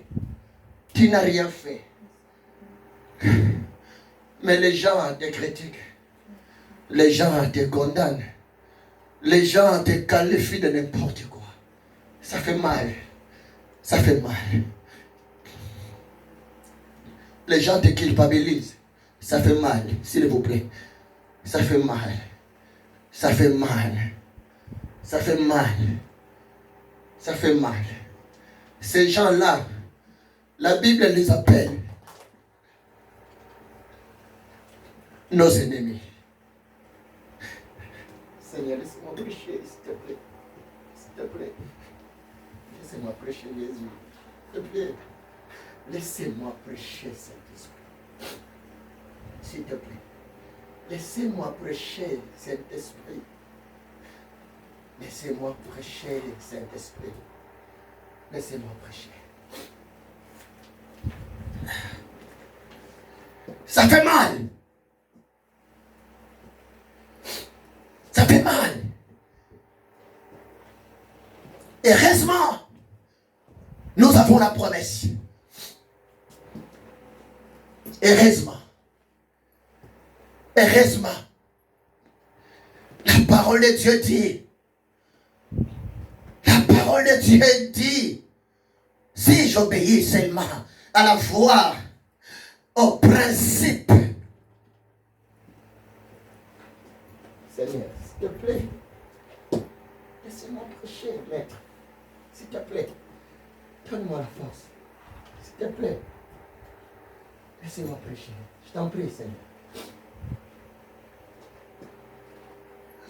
Tu n'as rien fait. Mais les gens te critiquent. Les gens te condamnent. Les gens te qualifient de n'importe quoi. Ça fait mal. Ça fait mal. Les gens te culpabilisent. Ça fait mal, s'il vous plaît. Ça fait mal. Ça fait mal. Ça fait mal. Ça fait mal. Ces gens-là, la Bible les appelle nos ennemis. Seigneur, laisse-moi prêcher, s'il te plaît. S'il te plaît. Laissez-moi prêcher Jésus. S'il te plaît. Laissez-moi prêcher Saint-Esprit. S'il te plaît. Laissez-moi prêcher Saint-Esprit. Laissez-moi prêcher Saint-Esprit. Laissez-moi prêcher. Ça fait mal. Ça fait mal. Heureusement, nous avons la promesse. Heureusement. Heureusement. La parole de Dieu dit. La parole de Dieu dit. Si j'obéis seulement à la voix, au principe. Seigneur, s'il te plaît. Laissez-moi prêcher, maître. S'il te plaît. Donne-moi la force. S'il te plaît. Laissez-moi prêcher. Je t'en prie, Seigneur.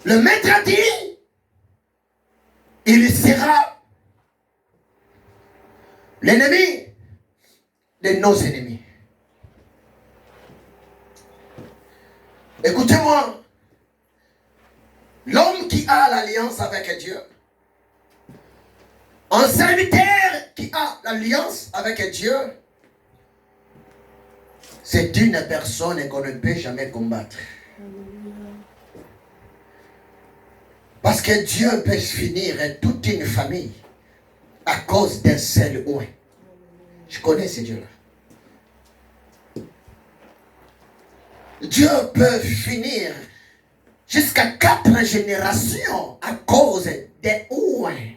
Le maître a dit, il sera l'ennemi de nos ennemis. Écoutez-moi, l'homme qui a l'alliance avec Dieu, un serviteur qui a l'alliance avec Dieu, C'est une personne qu'on ne peut jamais combattre. Parce que Dieu peut finir toute une famille à cause d'un seul oint. Je connais ce Dieu-là. Dieu peut finir jusqu'à 4 générations à cause des oints.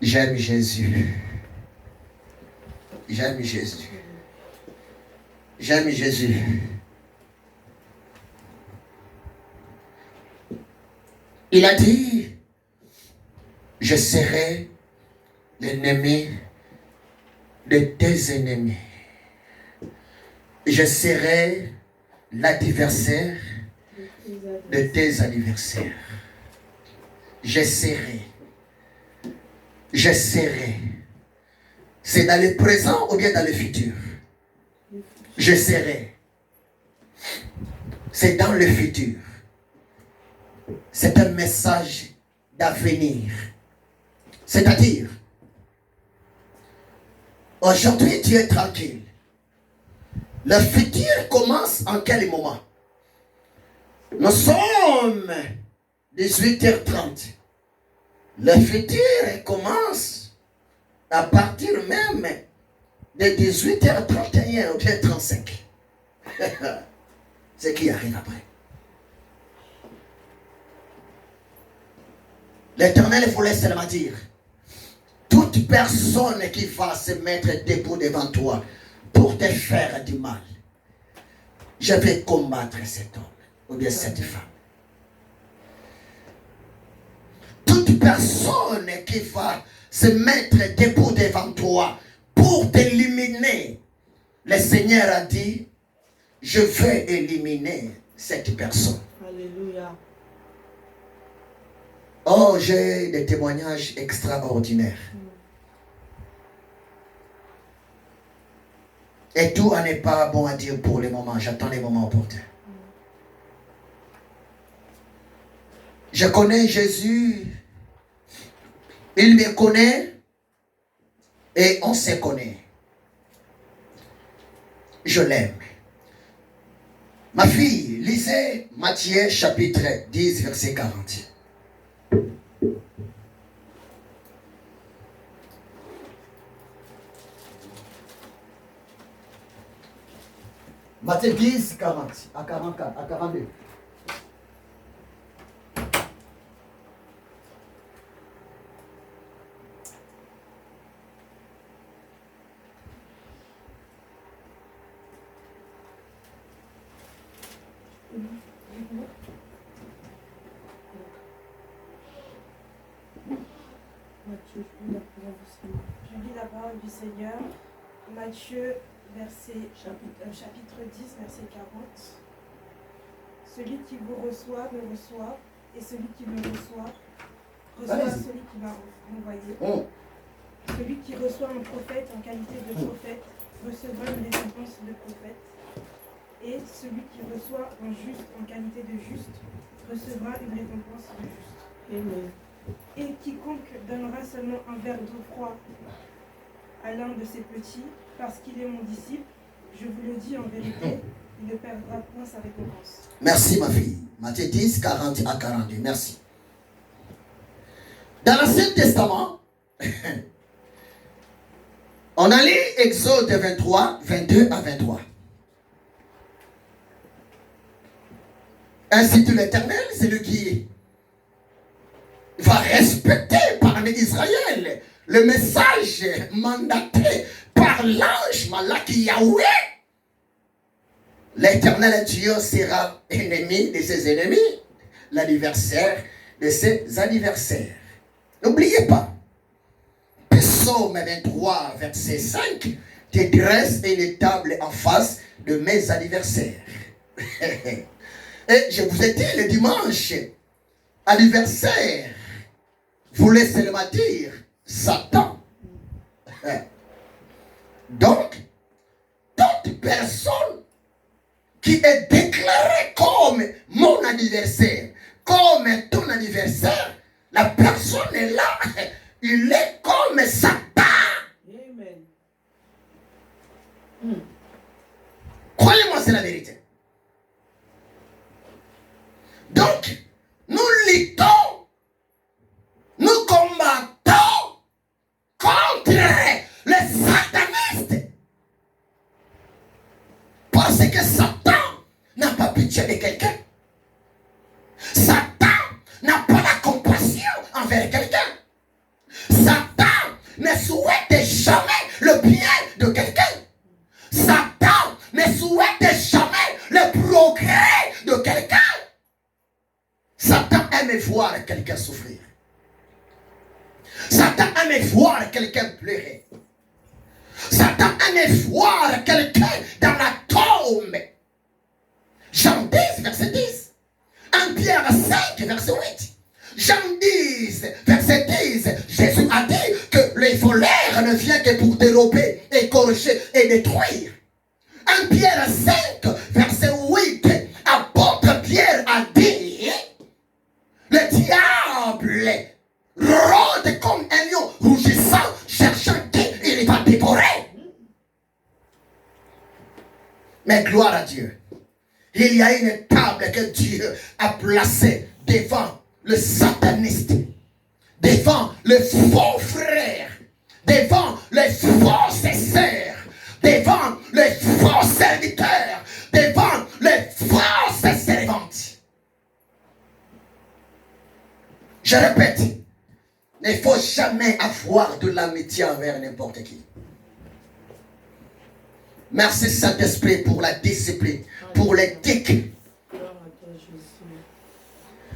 J'aime Jésus. J'aime Jésus. J'aime Jésus. Il a dit, je serai l'ennemi de tes ennemis. Je serai l'adversaire de tes adversaires. Je serai. Je serai. C'est dans le présent ou bien dans le futur? Je serai. C'est dans le futur. C'est un message d'avenir. C'est-à-dire, aujourd'hui tu es tranquille. Le futur commence en quel moment? Nous sommes 18h30. Le futur commence à partir même de 18h31 ou bien 35. C'est qui arrive après. L'Éternel voulait seulement dire, toute personne qui va se mettre debout devant toi pour te faire du mal, je vais combattre cet homme ou bien cette femme. Toute personne qui va se mettre debout devant toi pour t'éliminer, le Seigneur a dit, je vais éliminer cette personne. Alléluia. Oh, j'ai des témoignages extraordinaires. Et tout n'est pas bon à dire pour le moment. J'attends les moments opportuns. Je connais Jésus. Il me connaît. Et on se connaît. Je l'aime. Ma fille, lisez Matthieu chapitre 10, verset 40. Matthieu 10, 40 à 44, à 42. Je lis la parole du Seigneur. Matthieu, chapitre 10, verset 40. Celui qui vous reçoit me reçoit, et celui qui me reçoit celui qui m'a envoyé. Celui qui reçoit un prophète en qualité de prophète recevra une récompense de prophète, et celui qui reçoit un juste en qualité de juste recevra une récompense de juste. Amen. Et quiconque donnera seulement un verre d'eau froide à l'un de ses petits, parce qu'il est mon disciple, je vous le dis en vérité, il ne perdra point sa récompense. Merci ma fille. Matthieu 10, 40 à 42. Merci. Dans l'Ancien Testament, on a lu Exode 23, 22 à 23. Ainsi dit l'Éternel, c'est lui qui va respecter parmi Israël le message mandaté par l'ange Malaki Yahweh. L'Éternel Dieu sera ennemi de ses ennemis, l'adversaire de ses adversaires. N'oubliez pas, Psaume 23, verset 5, te dresse une table en face de mes adversaires. Et je vous ai dit le dimanche, adversaire voulait seulement dire Satan. Donc, toute personne qui est déclarée comme mon adversaire, comme ton adversaire, La personne est là. Il est comme Satan. Amen. Croyez-moi, c'est la vérité. Donc, nous luttons, nous combattons contre les satanistes. Parce que Satan n'a pas pitié de quelqu'un. Satan n'a pas la compassion envers quelqu'un. Satan ne souhaite jamais le bien de quelqu'un. Satan ne souhaite jamais le progrès de quelqu'un. Satan aime voir quelqu'un souffrir. Satan aime voir quelqu'un pleurer. Satan aime voir quelqu'un dans la tombe. Jean 10, verset 10. 1 Pierre 5, verset 8. Jean 10, verset 10. Jésus a dit que les voleurs ne viennent que pour dérober, égorger et détruire. 1 Pierre 5, verset 8. Apôtre Pierre a dit, le diable rôde comme un lion rougissant, cherchant qui il va dévorer. Mais gloire à Dieu. Il y a une table que Dieu a placée devant le sataniste, devant le faux frère, devant les fausses sœurs, devant les faux serviteurs, devant les fausses servantes. Je répète, il ne faut jamais avoir de l'amitié envers n'importe qui. Merci Saint-Esprit pour la discipline, pour l'éthique.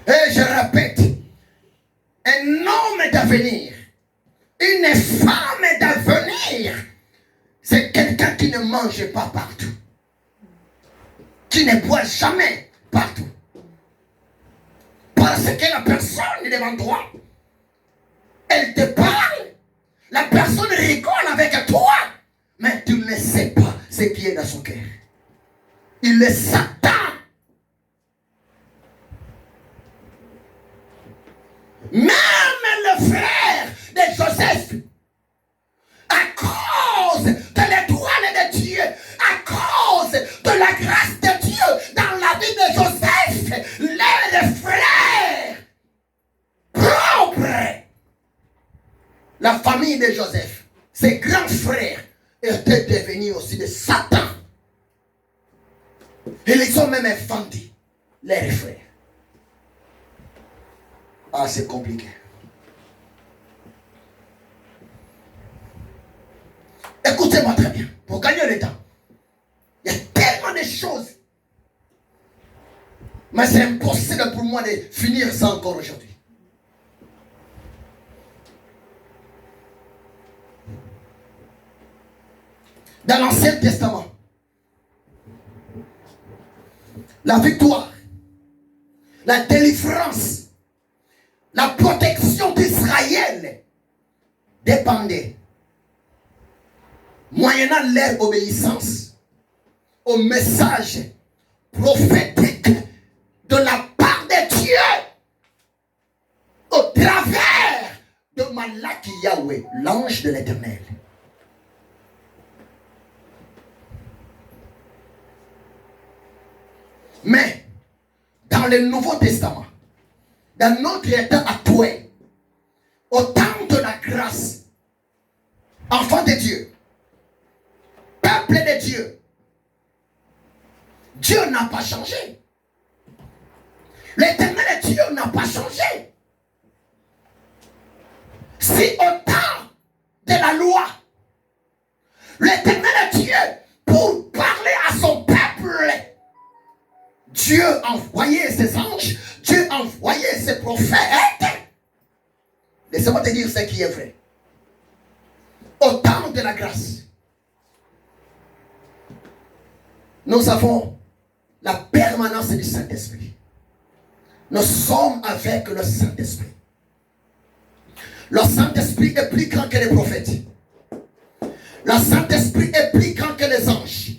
Et je répète, un homme d'avenir, une femme d'avenir, c'est quelqu'un qui ne mange pas partout, qui ne boit jamais partout. Parce que la personne est devant toi, elle te parle, la personne rigole avec toi, mais tu ne sais pas ce qui est dans son cœur. Il est Satan. Même le frère de Joseph, à cause de l'étoile de Dieu, à cause de la grâce de Dieu dans la vie de Joseph, les frères propres, la famille de Joseph, ses grands frères étaient devenus aussi de Satan. Et ils ont même vendu leurs frères. Ah, c'est compliqué. Écoutez-moi très bien, pour gagner le temps. Il y a tellement de choses. Mais c'est impossible pour moi de finir ça encore aujourd'hui. Dans l'Ancien Testament, la victoire, la délivrance, la protection d'Israël dépendait, moyennant leur obéissance, au message prophétique de la part de Dieu, au travers de Malaki Yahweh, l'ange de l'Éternel. Mais, dans le Nouveau Testament, dans notre état actuel, au temps de la grâce, enfant de Dieu, peuple de Dieu, Dieu n'a pas changé. L'Éternel Dieu n'a pas changé. Si au temps de la loi, l'Éternel Dieu, pour parler à son peuple, Dieu envoyait ses anges, Dieu envoyait ses prophètes. Laissez-moi te dire ce qui est vrai. Au temps de la grâce, nous avons la permanence du Saint-Esprit. Nous sommes avec le Saint-Esprit. Le Saint-Esprit est plus grand que les prophètes. Le Saint-Esprit est plus grand que les anges.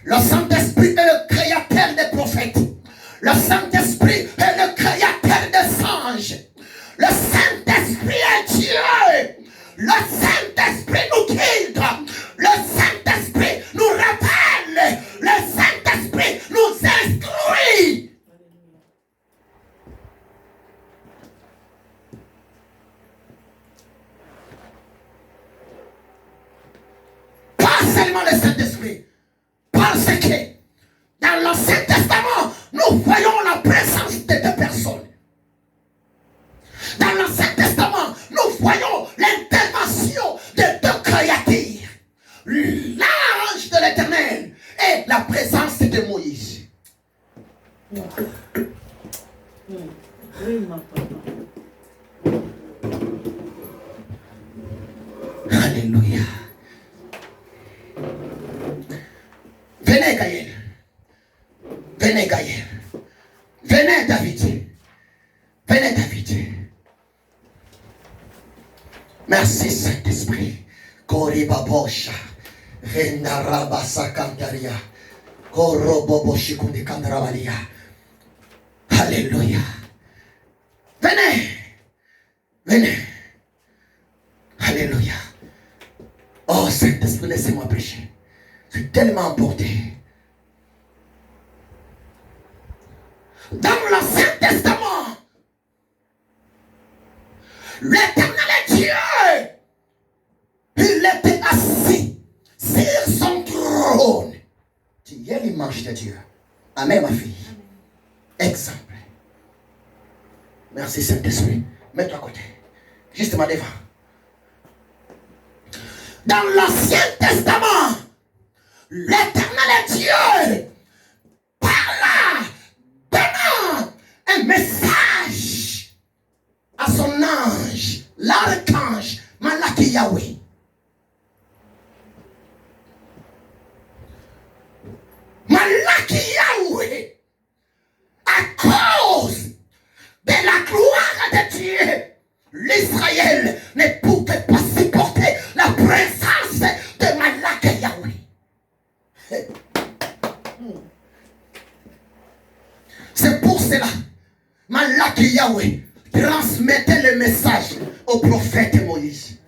Le Saint-Esprit est le créateur des prophètes. Le Saint-Esprit est le créateur des anges. Le Le Saint-Esprit nous guide. Le Saint-Esprit nous rappelle. Le Saint-Esprit nous instruit. Pas seulement le Saint-Esprit. Parce que dans l'Ancien Testament, nous voyons la présence de deux personnes. Dans l'Ancien Testament, nous voyons l'intervention de deux créatures. L'ange de l'Éternel et la présence de Moïse. Alléluia. Venez Gaël. Venez Gaël. Venez David. Venez David. Merci Saint-Esprit. Koribabosha. Rendarabasa Kandaria. Koroboboshikundi Kandravalia. Alléluia. Venez. Venez. Alléluia. Oh Saint-Esprit, laissez-moi prêcher. C'est tellement emporté. Dans l'Ancien Testament, l'Éternel Dieu, il était assis sur son trône. Tu es l'image de Dieu. Amen, ma fille. Exemple. Merci Saint-Esprit. Mets-toi à côté. Justement devant. Dans l'Ancien Testament, l'Éternel Dieu parla, donnant un message à son ange, l'archange Malaki Yahweh. Malaki Yahweh, à cause de la gloire de Dieu, l'Israël ne pouvait pas supporter la présence de Malaki Yahweh. C'est pour cela, Malaki Yahweh transmettait le message au prophète Moïse.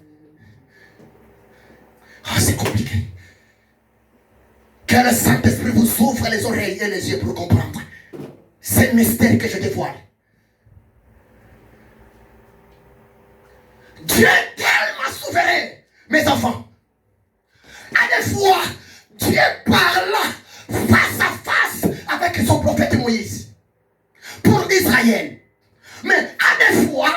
Ah, c'est compliqué. Que le Saint-Esprit vous ouvre les oreilles et les yeux pour comprendre. C'est le mystère que je dévoile. Dieu est tellement souverain, mes enfants. À des fois, Dieu parla face à face avec son prophète Moïse pour Israël. Mais à des fois,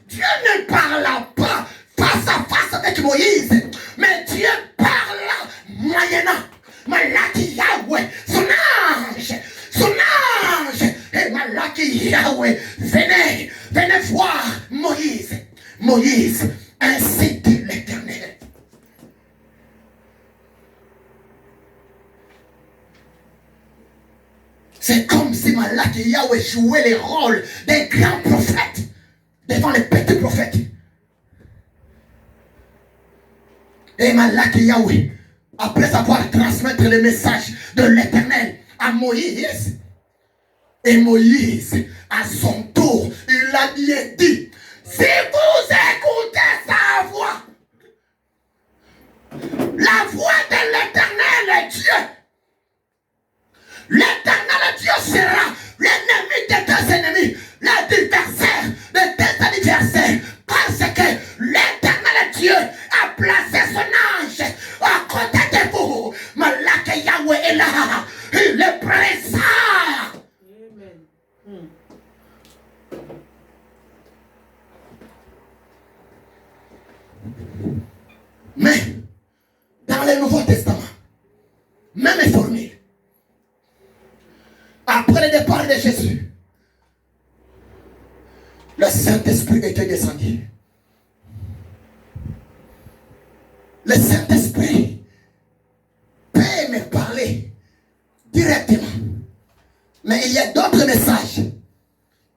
Dieu ne parla pas face à face avec Moïse, mais Dieu parla moyennant Malaki Yahweh, son ange, et Malaki Yahweh, venez voir Moïse. Moïse, ainsi dit l'Éternel. C'est comme si Malaki Yahweh jouait le rôle d'un grand prophète devant les petits prophètes. Et Malaki Yahweh, après avoir transmis le message de l'Éternel à Moïse, et Moïse, à son tour, il a bien dit, si vous écoutez sa voix, la voix de l'Éternel Dieu, l'Éternel Dieu sera l'ennemi de tes ennemis, l'adversaire de tes adversaires, parce que l'Éternel Dieu a placé son ange à côté de vous. Malaki Yahweh est là, il est présent. Amen. Mais dans le Nouveau Testament, même formule, après le départ de Jésus, le Saint-Esprit était descendu. Le Saint-Esprit peut me parler directement. Mais il y a d'autres messages.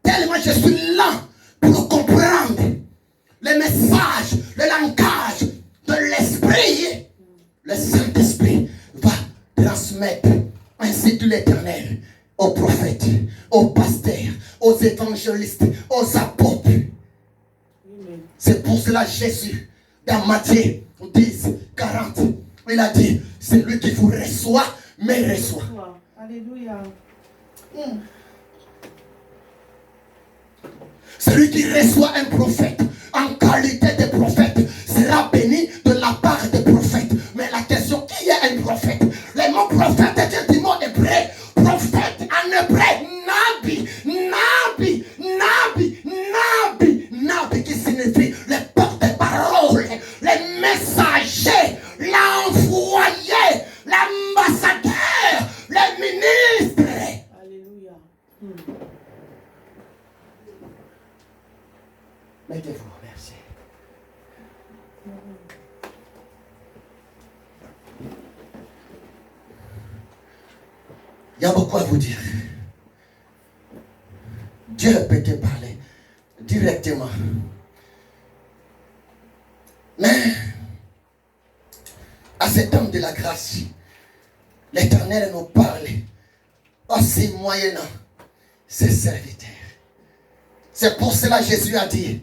Tellement je suis lent pour comprendre le message, le langage de l'Esprit. Le Saint-Esprit va transmettre ainsi de l'Éternel aux prophètes, aux pasteurs, aux évangélistes, aux apôtres. C'est pour cela Jésus Dans Matthieu 10, 40, il a dit, celui qui vous reçoit, me reçoit. Alléluia. Celui qui reçoit un prophète en qualité de prophète sera béni de la part des prophètes. Mais la question, qui est un prophète? Le mot prophète est un mot hébreu. Prophète en hébreu, nabi, nabi, nabi, nabi, nabi, qui signifie le porte-parole, le messager, l'envoyé, l'ambassadeur, le ministre. Alléluia. Mettez-vous, merci. Il y a beaucoup à vous dire. Dieu peut te parler directement. Mais à cet homme de la grâce, l'Éternel nous parle aussi moyennant ses serviteurs. C'est pour cela que Jésus a dit,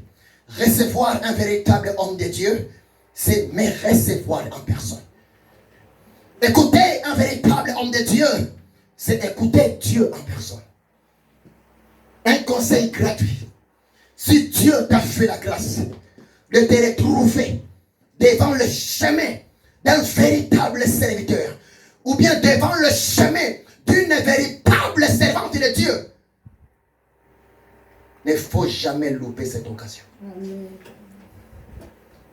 recevoir un véritable homme de Dieu, c'est me recevoir en personne. Écouter un véritable homme de Dieu, c'est écouter Dieu en personne. Un conseil gratuit. Si Dieu t'a fait la grâce de te retrouver devant le chemin d'un véritable serviteur, ou bien devant le chemin d'une véritable servante de Dieu, il ne faut jamais louper cette occasion.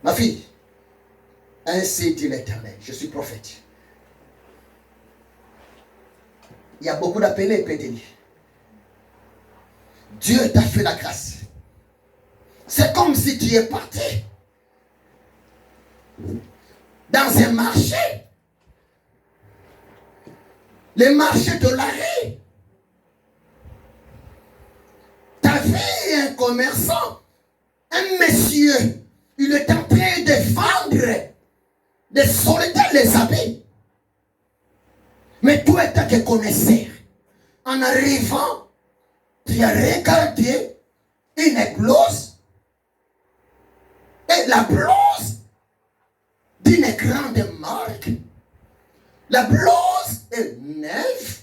Ma fille, ainsi dit l'Éternel, je suis prophète. Il y a beaucoup d'appelés, Pétéli. Dieu t'a fait la grâce. C'est comme si tu es parti dans un marché. Le marché de l'arrêt. Tu as vu un commerçant, un monsieur, il est en train de vendre, de solder les habits. Mais toi, tu te connaissais. En arrivant, tu as regardé une blouse. Et la blouse d'une grande marque. La blouse est neuve,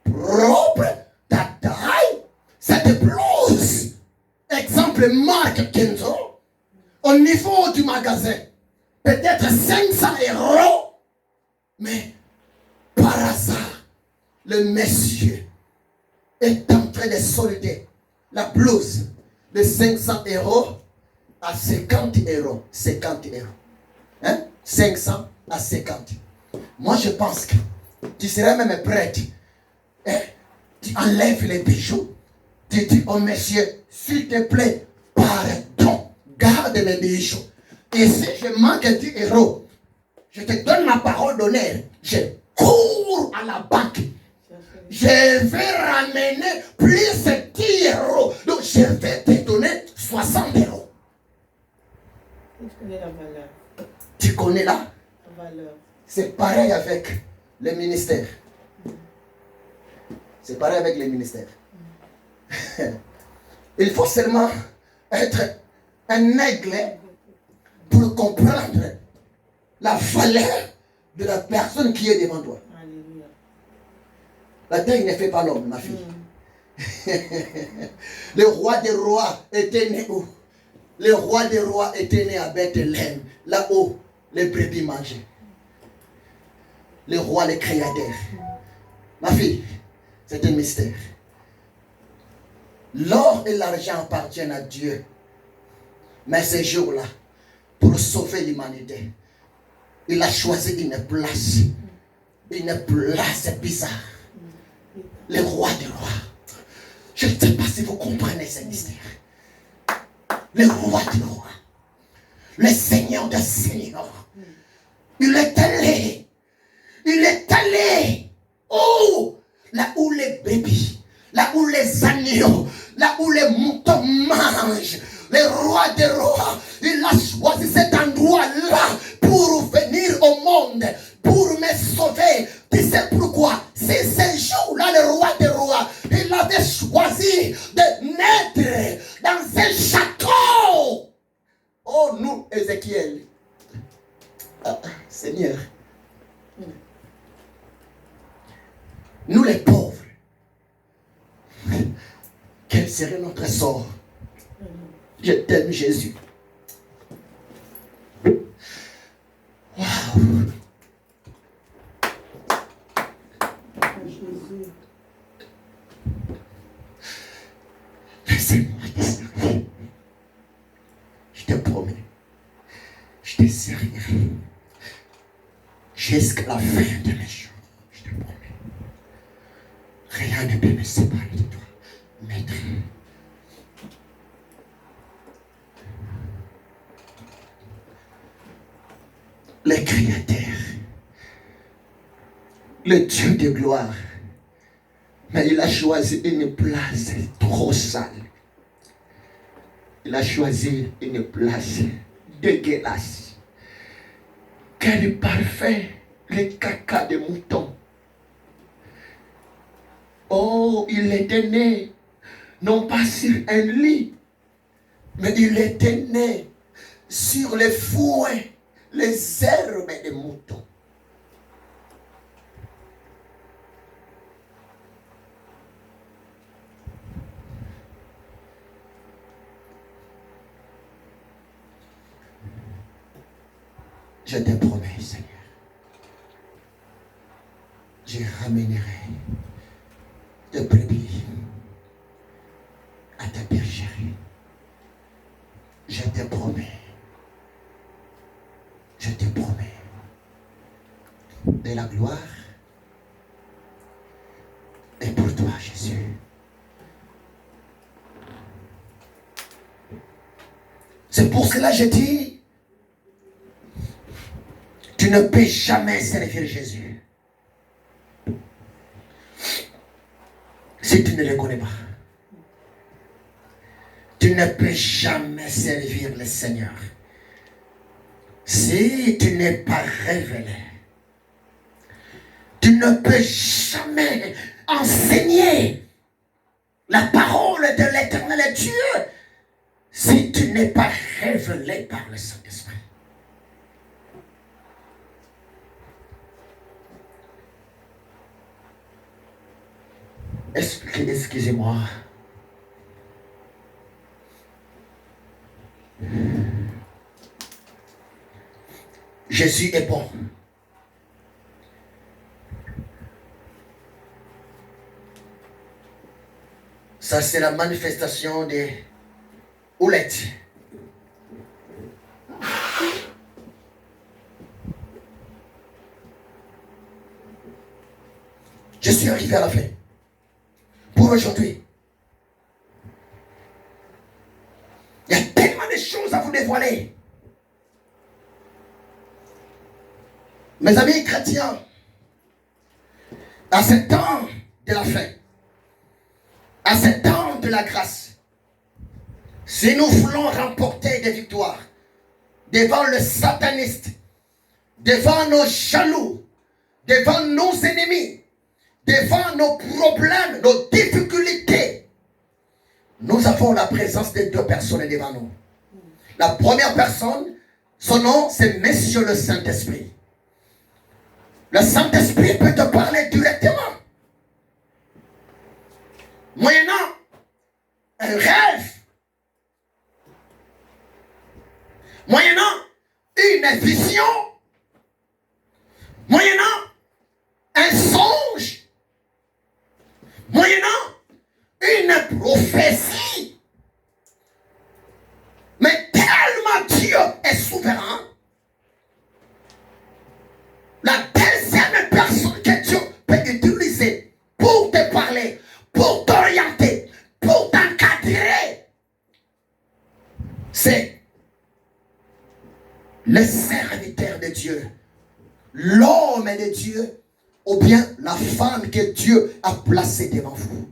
propre, ta taille. Cette blouse, exemple marque Kenzo, au niveau du magasin, peut-être 500 €. Mais par hasard, le monsieur est en train de solder la blouse de 500 € à 50 €. 50 €. Hein? 500 à 50. Moi, je pense que tu serais même prête. Hein? Tu enlèves les bijoux. Tu dis au monsieur, s'il te plaît, pardon, garde mes bijoux. Et si je manque 10 €, je te donne ma parole d'honneur. Je cours à la banque. Je vais ramener plus de 10 €. Donc, je vais te donner 60 €. Tu connais la valeur. Tu connais là? La valeur. C'est pareil avec les ministères. C'est pareil avec les ministères. Il faut seulement être un aigle pour comprendre la valeur de la personne qui est devant toi. Alléluia. La taille ne fait pas l'homme, ma fille. Le roi des rois était né où? Le roi des rois était né à Bethléem, là-haut les brebis mangeaient. Le roi, le créateur. Ma fille, c'est un mystère. L'or et l'argent appartiennent à Dieu. Mais ce jour-là, pour sauver l'humanité, il a choisi une place bizarre. Le roi des rois. Je ne sais pas si vous comprenez ce mystère. Le roi des rois. Le Seigneur des seigneurs. Il est allé. Oh, là où les bébés, là où les agneaux, là où les moutons mangent. Le roi des rois, il a choisi cet endroit-là pour venir au monde, pour me sauver. Tu sais pourquoi? C'est ce jour-là, le roi des rois, il avait choisi de naître dans un château. Oh, nous, Ézéchiel, Seigneur, nous les pauvres, quel serait notre sort? Je t'aime, Jésus. Waouh! Jésus. Laissez-moi te servir. Je te promets, je te servirai jusqu'à la fin de mes jours. Je te promets. Rien ne peut me séparer de toi, Maître. Le Créateur, le Dieu de gloire, mais il a choisi une place trop sale. Il a choisi une place dégueulasse. Quel parfait, le caca de mouton. Oh, il était né, non pas sur un lit, mais il était né sur les fouets, les herbes des moutons. Je te promets, Seigneur, je ramènerai de brebis à ta bergerie. Je te promets. Je te promets. De la gloire est pour toi, Jésus. C'est pour cela que je dis, tu ne peux jamais servir Jésus si tu ne le connais pas. Tu ne peux jamais servir le Seigneur si tu n'es pas révélé. Tu ne peux jamais enseigner la parole de l'Éternel Dieu si tu n'es pas révélé par le Saint-Esprit. Excusez-moi. Jésus est bon. Ça, c'est la manifestation des houlettes. Je suis arrivé à la fin. Pour aujourd'hui. Il y a tellement de choses à vous dévoiler. Mes amis chrétiens, à ce temps de la fin, à ce temps de la grâce, si nous voulons remporter des victoires devant le sataniste, devant nos jaloux, devant nos ennemis, devant nos problèmes, nos difficultés, nous avons la présence de deux personnes devant nous. La première personne, son nom, c'est Monsieur le Saint-Esprit. Le Saint-Esprit peut te parler directement. Moyennant un rêve, moyennant une vision, moyennant un songe, moyennant une prophétie. Mais tellement Dieu est souverain, la deuxième personne que Dieu peut utiliser pour te parler, pour t'orienter, pour t'encadrer, c'est le serviteur de Dieu, l'homme de Dieu, ou bien la femme que Dieu a placée devant vous.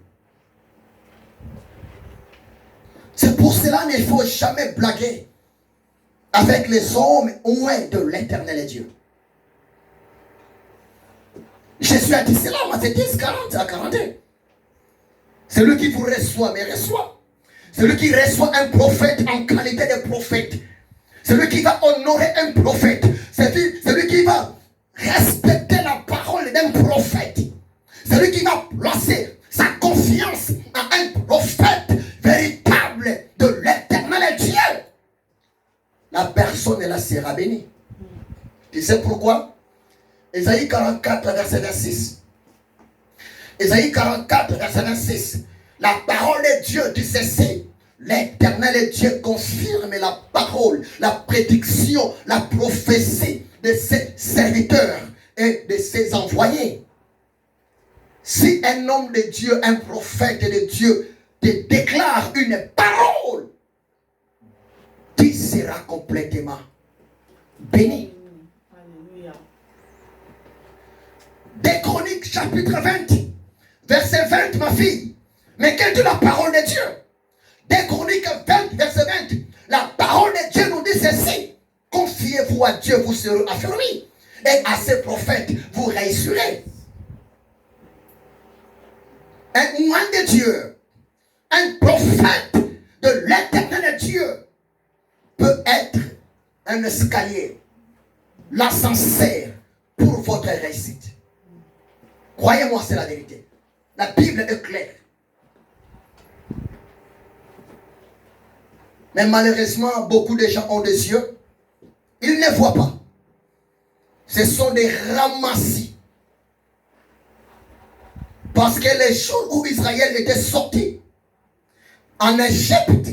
C'est pour cela qu'il ne faut jamais blaguer avec les hommes loin de l'Éternel Dieu. Jésus a dit cela, Matthieu 10, 40 à 41. Celui qui vous reçoit, me reçoit. Celui qui reçoit un prophète en qualité de prophète, celui qui va honorer un prophète, celui qui va respecter la parole d'un prophète, celui qui va placer sa confiance en un prophète véritable de l'éternel Dieu, la personne là sera bénie. Tu sais pourquoi? Ésaïe 44, verset 26. Ésaïe 44, verset 26. La parole de Dieu dit ceci. L'éternel Dieu confirme la parole, la prédiction, la prophétie de ses serviteurs et de ses envoyés. Si un homme de Dieu, un prophète de Dieu te déclare une parole, tu seras complètement béni. Alléluia. Des Chroniques chapitre 20, verset 20, ma fille. Mais quelle est la parole de Dieu? Des Chroniques 20, verset 20. La parole de Dieu nous dit ceci. Confiez-vous à Dieu, vous serez affermis. Et à ses prophètes, vous réussirez. Un moine de Dieu, un prophète de l'éternel Dieu peut être un escalier, l'ascenseur pour votre réussite. Croyez-moi, c'est la vérité. La Bible est claire. Mais malheureusement, beaucoup de gens ont des yeux. Ils ne voient pas. Ce sont des ramassis. Parce que les jours où Israël était sorti en Égypte,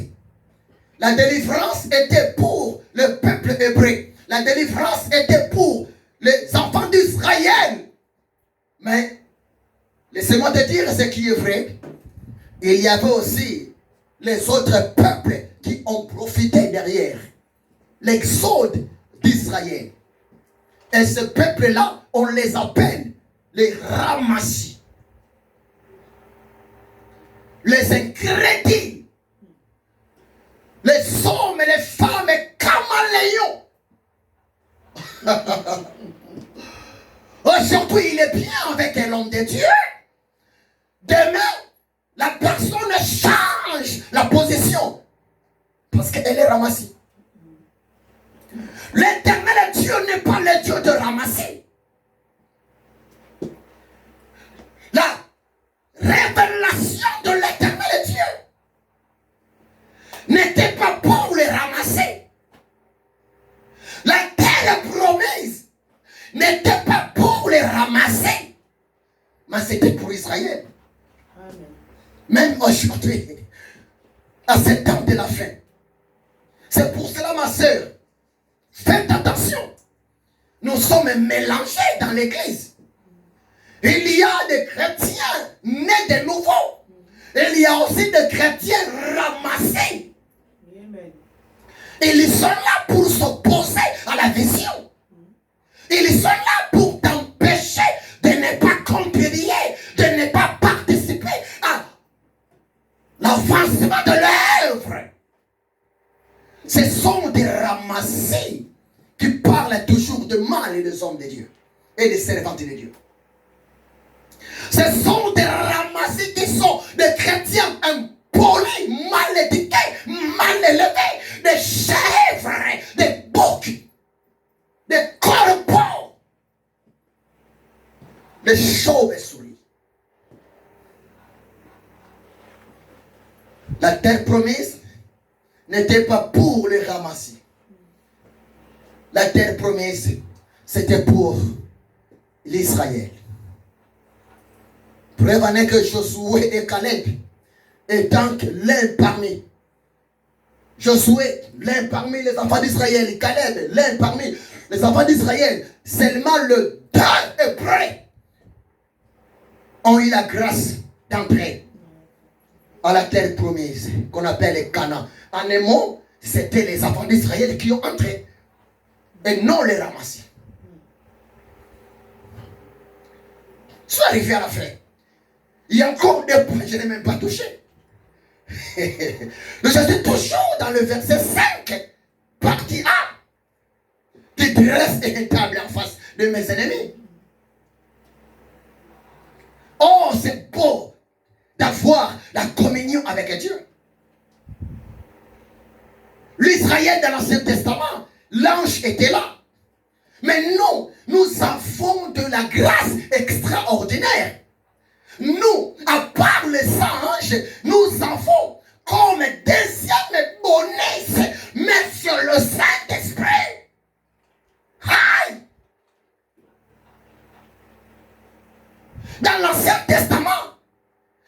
la délivrance était pour le peuple hébreu. La délivrance était pour les enfants d'Israël. Mais, laissez-moi te dire ce qui est vrai. Il y avait aussi les autres peuples qui ont profité derrière l'exode d'Israël. Et ce peuple-là, on les appelle les ramassis. Les incrédules. Les hommes et les femmes caméléons. Aujourd'hui, il est bien avec un homme de Dieu. Demain, la personne change la position. Parce qu'elle est ramassée. L'éternel Dieu n'est pas le Dieu de ramasser. La révélation de l'éternel Dieu n'était pas pour les ramasser. La terre promise n'était pas pour les ramasser. Mais c'était pour Israël. Amen. Même aujourd'hui, à cette temps de la fin. C'est pour cela, ma soeur, faites attention. Nous sommes mélangés dans l'église. Il y a des chrétiens nés de nouveau. Il y a aussi des chrétiens ramassés. Amen. Ils sont là pour s'opposer à la vision. Ils sont là pour t'empêcher de ne pas contribuer, de ne pas participer à l'avancement de l'œuvre. Ce sont des ramassés qui parlent toujours de mal et des hommes de Dieu et des servantes de Dieu. Ce sont des ramassés qui sont des chrétiens impolis, mal éduqués, mal élevés, des chèvres, des boucs, des corbeaux, des chauves-souris. La terre promise n'était pas pour les ramasser. La terre promise, c'était pour l'Israël. Preuve en est que Josué et Caleb étant l'un parmi Josué, l'un parmi les enfants d'Israël, Caleb, l'un parmi les enfants d'Israël, seulement le deux Hébreux ont eu la grâce d'entrer à la terre promise qu'on appelle les Canaan. En un mot, c'était les enfants d'Israël qui ont entré et non les ramassés. Je suis arrivé à la fin. Il y a encore des points que je n'ai même pas touché. Je suis toujours dans le verset 5, partie A, qui dresse une table en face de mes ennemis. Oh, c'est beau d'avoir la communion avec Dieu. L'Israël Israël dans l'Ancien Testament, l'ange était là. Mais nous avons de la grâce extraordinaire. Nous, à part les anges, nous avons comme deuxième bonus, mais sur le Saint-Esprit. Aïe! Dans l'Ancien Testament,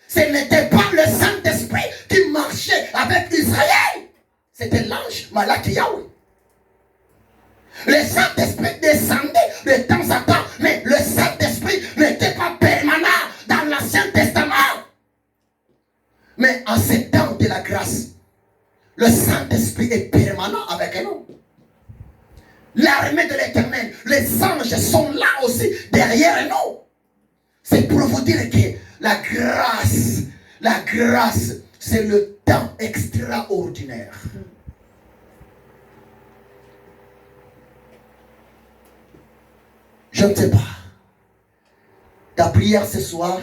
ce n'était pas le Saint-Esprit qui marchait avec Israël. C'était l'ange Malaki Yahweh. Le Saint-Esprit descendait de temps en temps, mais le Saint-Esprit n'était pas permanent dans l'Ancien Testament. Mais en ces temps de la grâce, le Saint-Esprit est permanent avec nous. L'armée de l'Éternel, les anges sont là aussi derrière nous. C'est pour vous dire que la grâce, c'est le temps extraordinaire. Je ne sais pas. Ta prière ce soir,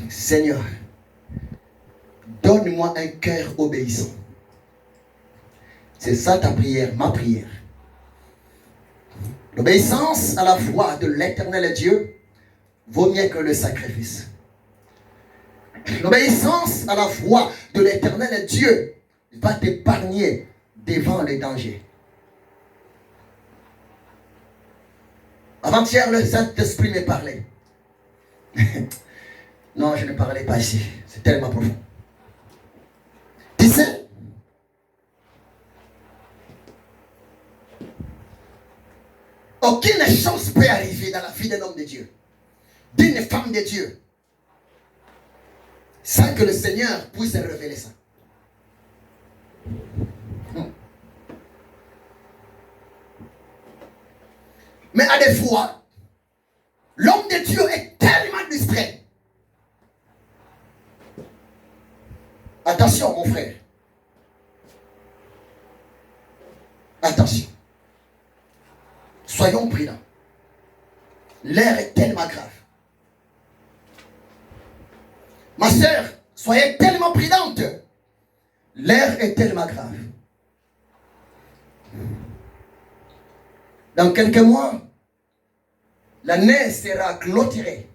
Seigneur, donne-moi un cœur obéissant. C'est ça ta prière, ma prière. L'obéissance à la voix de l'Éternel Dieu vaut mieux que le sacrifice. L'obéissance à la voix de l'Éternel Dieu va t'épargner devant les dangers. Avant-hier, le Saint-Esprit me parlait. Non, je ne parlais pas ici. C'est tellement profond. Tu sais, aucune chose peut arriver dans la vie d'un homme de Dieu, d'une femme de Dieu, sans que le Seigneur puisse révéler ça. Mais à des fois, l'homme de Dieu est tellement distrait. Attention, mon frère. Attention. Soyons prudents. L'air est tellement grave. Ma soeur, soyez tellement prudente. L'air est tellement grave. Dans quelques mois, l'année sera clôturée.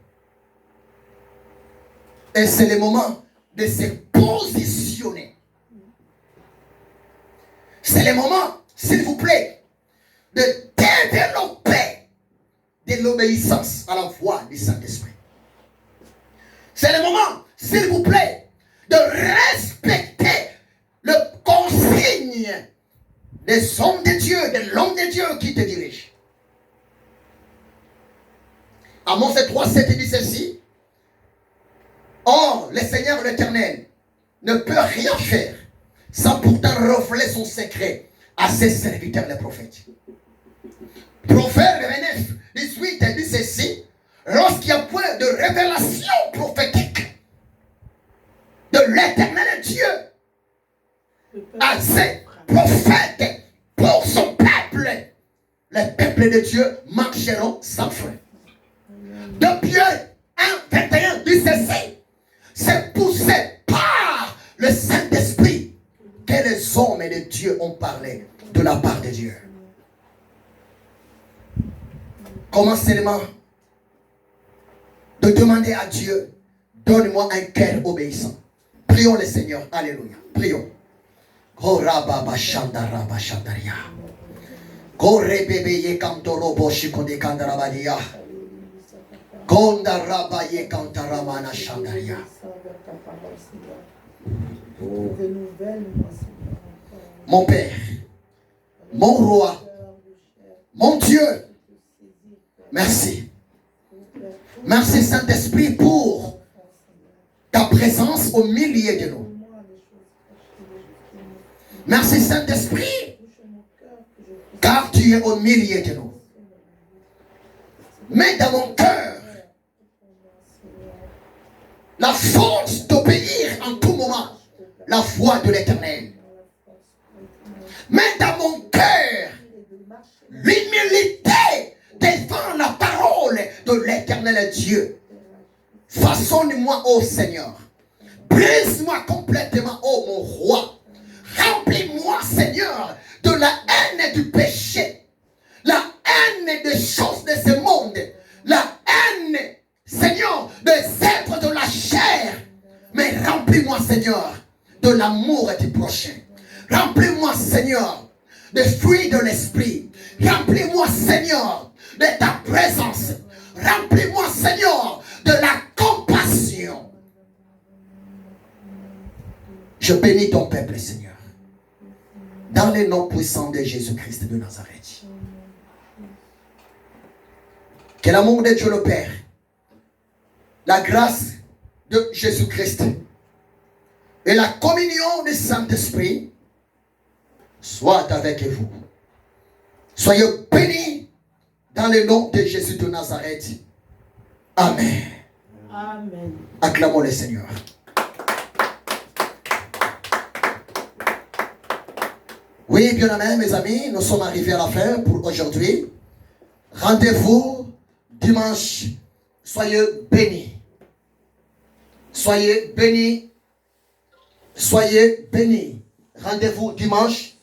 Et c'est le moment de se positionner. C'est le moment, s'il vous plaît, de développer de l'obéissance à la voix du Saint-Esprit. C'est le moment, s'il vous plaît, de respecter le consigne des hommes de Dieu, de l'homme de Dieu qui te dirige. Amos 3:7 dit ceci. Or, le Seigneur l'Éternel ne peut rien faire sans pourtant révéler son secret à ses serviteurs les prophètes. Proverbe 29, 18 dit ceci. Lorsqu'il y a point de révélation prophétique de l'Éternel Dieu à ses prophètes pour son peuple, les peuples de Dieu marcheront sans frein. De Pierre 1:21 dit ceci. C'est poussé par le Saint-Esprit que les hommes de Dieu ont parlé de la part de Dieu. Comment seulement de demander à Dieu, donne-moi un cœur obéissant. Prions le Seigneur. Alléluia. Prions. Korababa Shandaraba Shandaria. Korebebe Kantorobo Shikode Kandarabadia. Kondarabaye Kantaramana Shandaria. Mon Père, mon Roi, mon Dieu, merci. Merci Saint-Esprit pour ta présence au milieu de nous. Merci Saint-Esprit, car tu es au milieu de nous. Mets dans mon cœur la force d'obéir en tout moment la voix de l'Éternel. Mets dans mon cœur l'humilité devant la parole de l'Éternel Dieu. Façonne-moi, ô Seigneur. Brise-moi complètement, ô mon roi. Remplis-moi, remplis-moi, Seigneur, de l'amour du prochain. Remplis-moi, Seigneur, des fruits de l'esprit. Remplis-moi, Seigneur, de ta présence. Remplis-moi, Seigneur, de la compassion. Je bénis ton peuple, Seigneur. Dans les noms puissants de Jésus-Christ de Nazareth. Que l'amour de Dieu le Père, la grâce de Jésus-Christ et la communion du Saint-Esprit soit avec vous. Soyez bénis dans le nom de Jésus de Nazareth. Amen. Amen. Acclamons le Seigneur. Oui, bien aimés, mes amis, nous sommes arrivés à la fin pour aujourd'hui. Rendez-vous dimanche. Soyez bénis. Soyez bénis. Soyez bénis. Rendez-vous dimanche